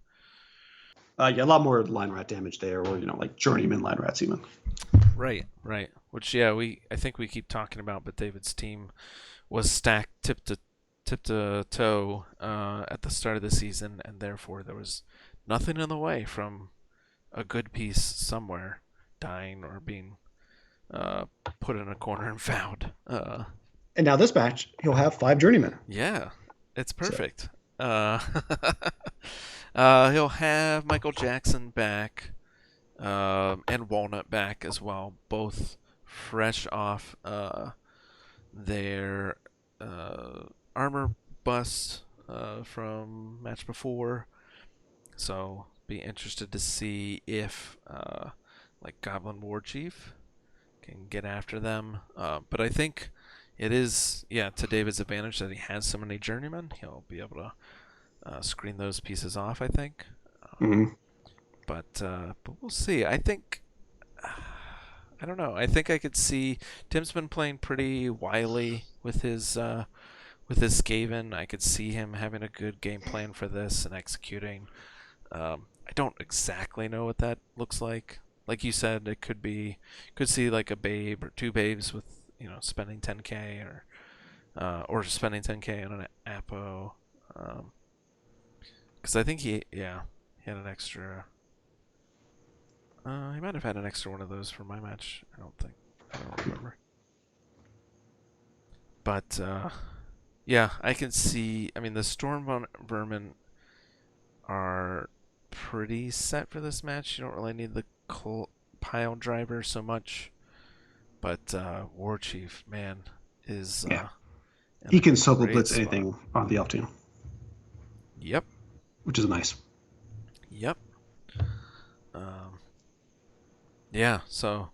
Yeah, a lot more line rat damage there, or like journeyman line rats even. Right, right. Which yeah, I think we keep talking about, but David's team was stacked tip to toe at the start of the season, and therefore there was nothing in the way from a good piece somewhere dying or being uh, put in a corner and found. And now this match, he'll have 5 journeymen. Yeah, it's So perfect. Uh, he'll have Michael Jackson back, and Walnut back as well, both fresh off their armor bust from match before. So be interested to see if like Goblin War Chief can get after them. But I think it is, yeah, to David's advantage that he has so many journeymen. He'll be able to screen those pieces off, I think. mhm. But we'll see. I think I don't know. I think I could see Tim's been playing pretty wily with his Skaven. I could see him having a good game plan for this and executing. I don't exactly know what that looks like. Like you said, it could see like a babe or two babes with spending 10k or spending 10k on an Apo. Because I think he had an extra. He might have had an extra one of those for my match. I don't remember. But yeah, I can see. I mean, the Storm Vermin are pretty set for this match. You don't really need the pile driver so much. But War Chief, man, is Yeah, in he a can solo great blitz spot. anything on the elf team, Yep, which is nice. yep. Um, yeah, so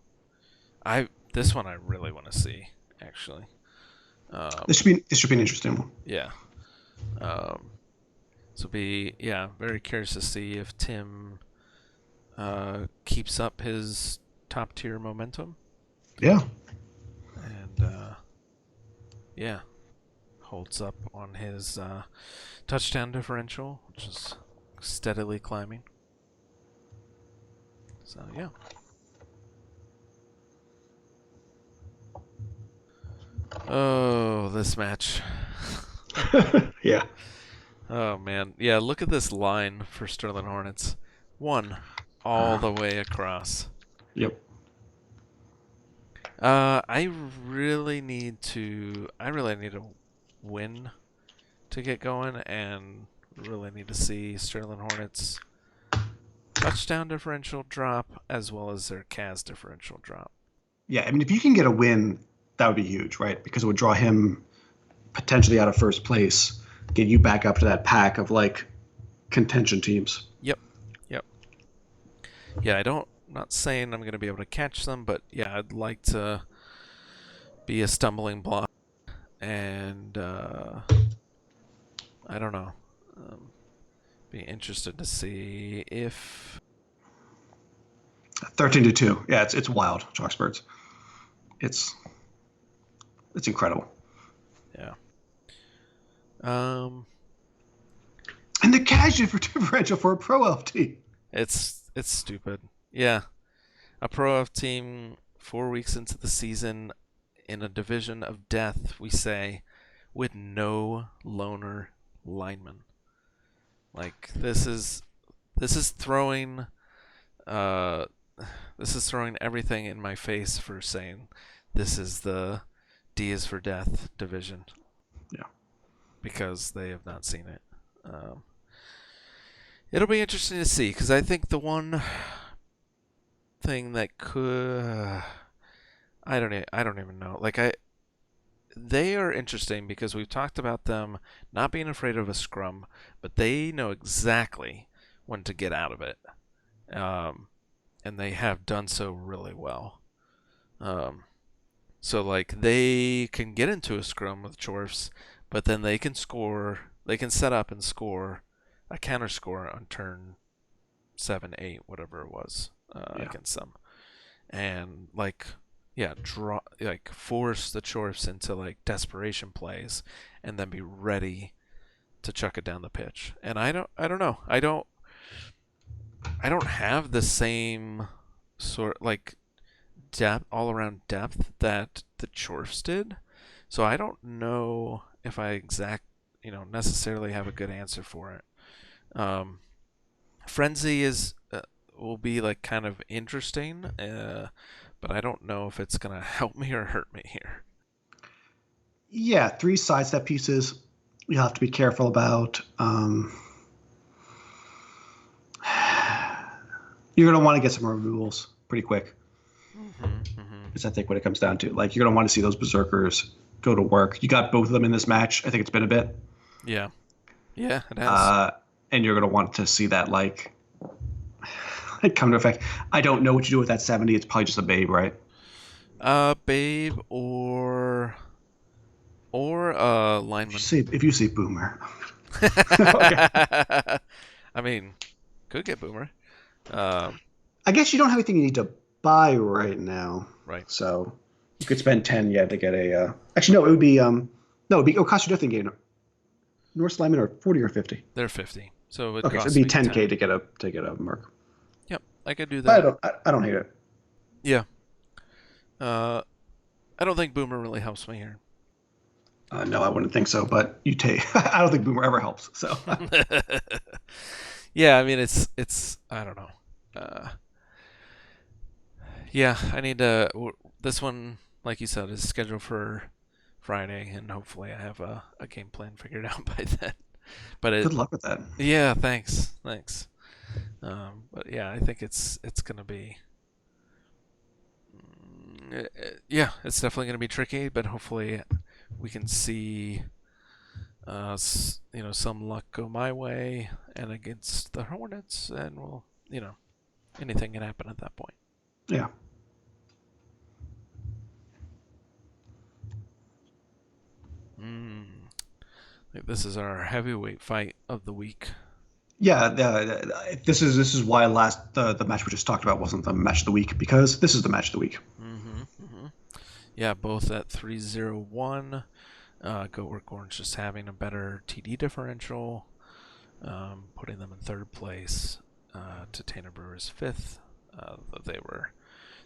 I this one I really want to see actually. Um, This should be an interesting one. yeah. Um, so very curious to see if Tim keeps up his top tier momentum Yeah, and yeah, holds up on his touchdown differential, which is steadily climbing. So yeah. Oh, this match. yeah, Oh man, yeah. Look at this line for Sterling Hornets. One, all the way across. yep. I really need to. I really need to win to get going, and really need to see Sterling Hornets touchdown differential drop as well as their CAS differential drop. Yeah, I mean, if you can get a win, that would be huge, right? Because it would draw him potentially out of first place, get you back up to that pack of like contention teams. Yep, yep. Yeah, Not saying I'm gonna be able to catch them, but yeah, I'd like to be a stumbling block, and I don't know. Be interested to see if 13-2. Yeah, it's wild, Chalksbirds. It's It's incredible. Yeah. Um, and the casualty differential for a pro elf team. it's stupid. Yeah, a pro elf team 4 weeks into the season in a division of death, we say, with no loner lineman. Like this is throwing uh this is throwing everything in my face for saying this is the D is for death division. Yeah. Because they have not seen it. It'll be interesting to see because I think the one thing that could I don't even know. They are interesting because we've talked about them not being afraid of a scrum, but they know exactly when to get out of it, and they have done so really well. Um, so like they can get into a scrum with Chorfs, but then they can score. They can set up and score a counter score on turn 7, 8, whatever it was against them, and draw force the Chorfs into like desperation plays, and then be ready to chuck it down the pitch. And I don't know. I don't have the same sort like depth all around depth that the Chorfs did. So I don't know if I necessarily have a good answer for it. Frenzy will be like kind of interesting, but I don't know if it's gonna help me or hurt me here. Yeah, 3 sidestep pieces you have to be careful about. You're going to want to get some removals pretty quick. Because I think what it comes down to, like, you're going to want to see those berserkers go to work. You got both of them in this match. I think it's been a bit. Yeah, it has. And you're going to want to see that come to effect. I don't know what you do with that 70. It's probably just a Babe, right? Babe or lineman. If you say Boomer. I mean, could get Boomer. I guess you don't have anything you need to buy right now. Right. So you could spend 10, to get a. Actually, no, it would be. No, it would cost you nothing. Game. Norse linemen are 40 or 50. They're 50. So so it'd be 10K to get a merc. Yep, I could do that. I don't hate it. Yeah. I don't think Boomer really helps me here. No, I wouldn't think so. But I don't think Boomer ever helps. So. Yeah, I mean it's I don't know. Yeah, I need to. This one, like you said, is scheduled for Friday, and hopefully I have a game plan figured out by then. But good luck with that. Yeah, thanks. But yeah, I think it's gonna be. Yeah, it's definitely gonna be tricky, but hopefully we can see. Some luck go my way and against the Hornets, and anything can happen at that point. Yeah. This is our heavyweight fight of the week. Yeah, this is why the match we just talked about wasn't the match of the week, because this is the match of the week. Yeah, both at 3-0-1. Goatwork Orange just having a better TD differential, putting them in third place. To Tanner Brewer's fifth.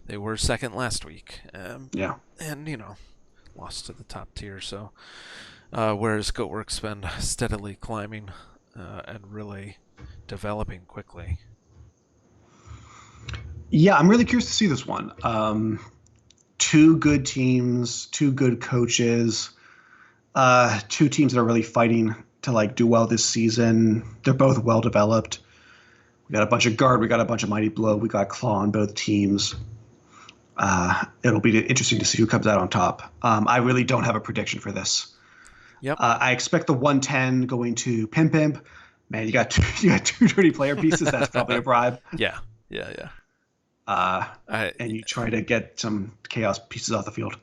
They were second last week. And lost to the top tier. So whereas Goatwork's been steadily climbing and really developing quickly. Yeah, I'm really curious to see this one. 2 good teams, 2 good coaches, 2 teams that are really fighting to do well this season. They're both well developed. We got a bunch of guard, we got a bunch of mighty blow, we got claw on both teams. It'll be interesting to see who comes out on top. I really don't have a prediction for this. Yep. I expect the 110 going to Pimp. Man, you got 2 dirty player pieces. That's probably a bribe. Yeah. And you try to get some chaos pieces off the field.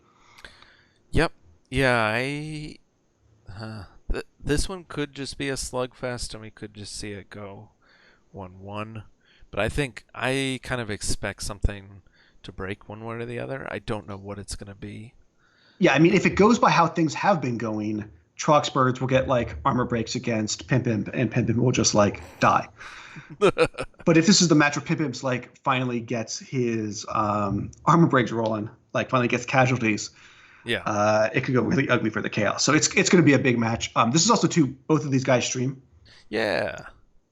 Yep. Yeah, this one could just be a slugfest, and we could just see it go 1-1. But I think I kind of expect something to break one way or the other. I don't know what it's going to be. Yeah, I mean, if it goes by how things have been going, Troxbirds will get like armor breaks against Pimpimp, and Pimpimp will just like die. But if this is the match where Pimpimps like finally gets his armor breaks rolling, like finally gets casualties, it could go really ugly for the Chaos. So it's going to be a big match. This is also both of these guys stream. Yeah.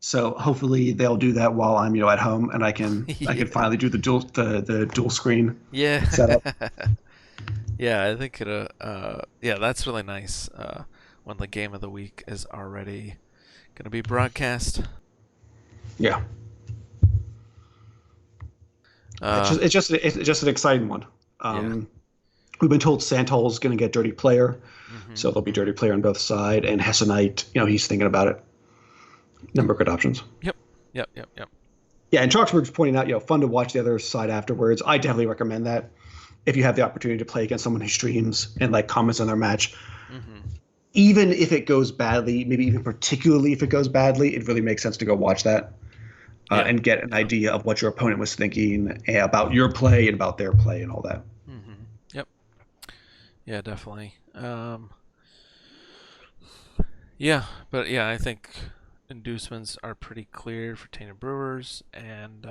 So hopefully they'll do that while I'm at home, and I can finally do the dual screen setup. Yeah, I think it. Yeah, that's really nice. When the game of the week is already going to be broadcast. Yeah. It's just an exciting one. We've been told Santol is going to get Dirty Player, so there'll be Dirty Player on both sides, and Hessenite, he's thinking about it. Number of good options. Yep. Yeah, and Troxburg's pointing out, fun to watch the other side afterwards. I definitely recommend that if you have the opportunity to play against someone who streams and like comments on their match. Even if it goes badly, maybe even particularly if it goes badly, it really makes sense to go watch that and get an idea of what your opponent was thinking about your play and about their play and all that. Yep. Yeah, definitely. Yeah, but yeah, I think inducements are pretty clear for Tainted Brewers, and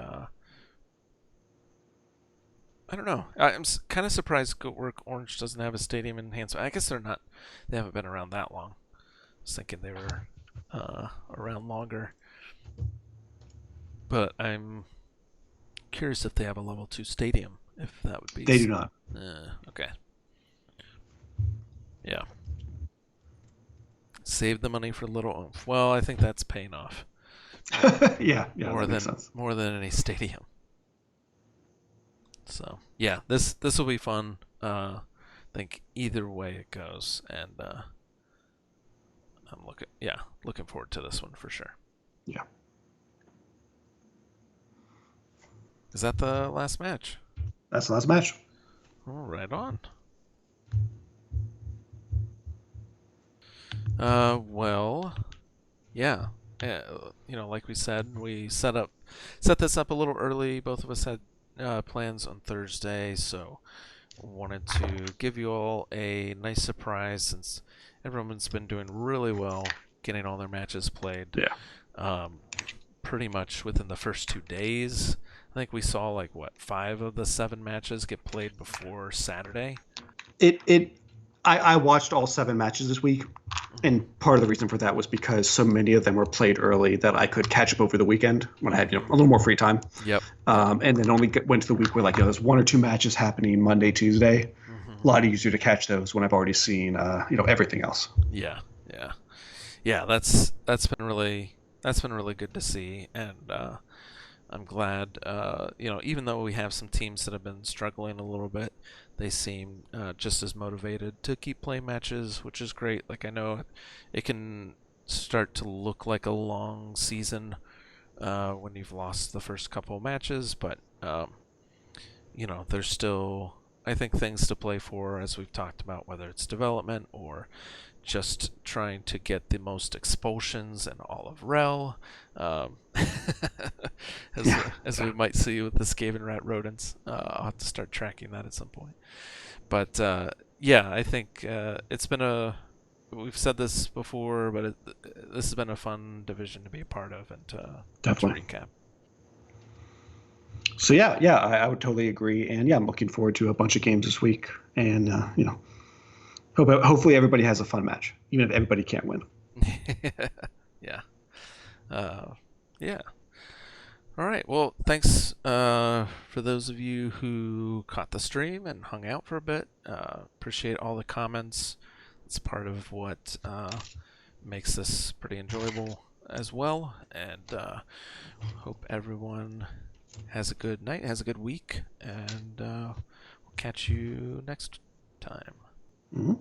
I don't know. I'm kind of surprised Goatwork Orange doesn't have a stadium in hand. So I guess they haven't been around that long. I was thinking they were around longer. But I'm curious if they have a level 2 stadium. If that would be. They do not. Okay. Yeah. Save the money for little oomph. Well, I think that's paying off. yeah, more than any stadium. So yeah, this will be fun. I think either way it goes, and I'm looking forward to this one for sure. Yeah. Is that the last match? That's the last match. Oh, right on. Well, yeah. Like we said, we set this up a little early. Both of us had plans on Thursday, so wanted to give you all a nice surprise since everyone's been doing really well getting all their matches played. Yeah. Pretty much within the first 2 days. I think we saw 5 of the 7 matches get played before Saturday. I watched all 7 matches this week, and part of the reason for that was because so many of them were played early that I could catch up over the weekend when I had a little more free time. Yep. And then only went to the week where there's 1 or 2 matches happening Monday, Tuesday. A lot easier to catch those when I've already seen everything else. Yeah. That's been really good to see, and I'm glad. Even though we have some teams that have been struggling a little bit, they seem just as motivated to keep playing matches, which is great. I know it can start to look like a long season when you've lost the first couple of matches, but there's still, I think, things to play for, as we've talked about, whether it's development or just trying to get the most expulsions in all of REL, as we might see with the Skaven Rat Rodents. I'll have to start tracking that at some point. But I think it's been we've said this before, but this has been a fun division to be a part of and to recap. So I would totally agree, and I'm looking forward to a bunch of games this week, and hopefully everybody has a fun match, even if everybody can't win. Yeah. Yeah. All right. Well, thanks for those of you who caught the stream and hung out for a bit. Appreciate all the comments. It's part of what makes this pretty enjoyable as well. And hope everyone has a good night, has a good week, and we'll catch you next time. Mm-hmm.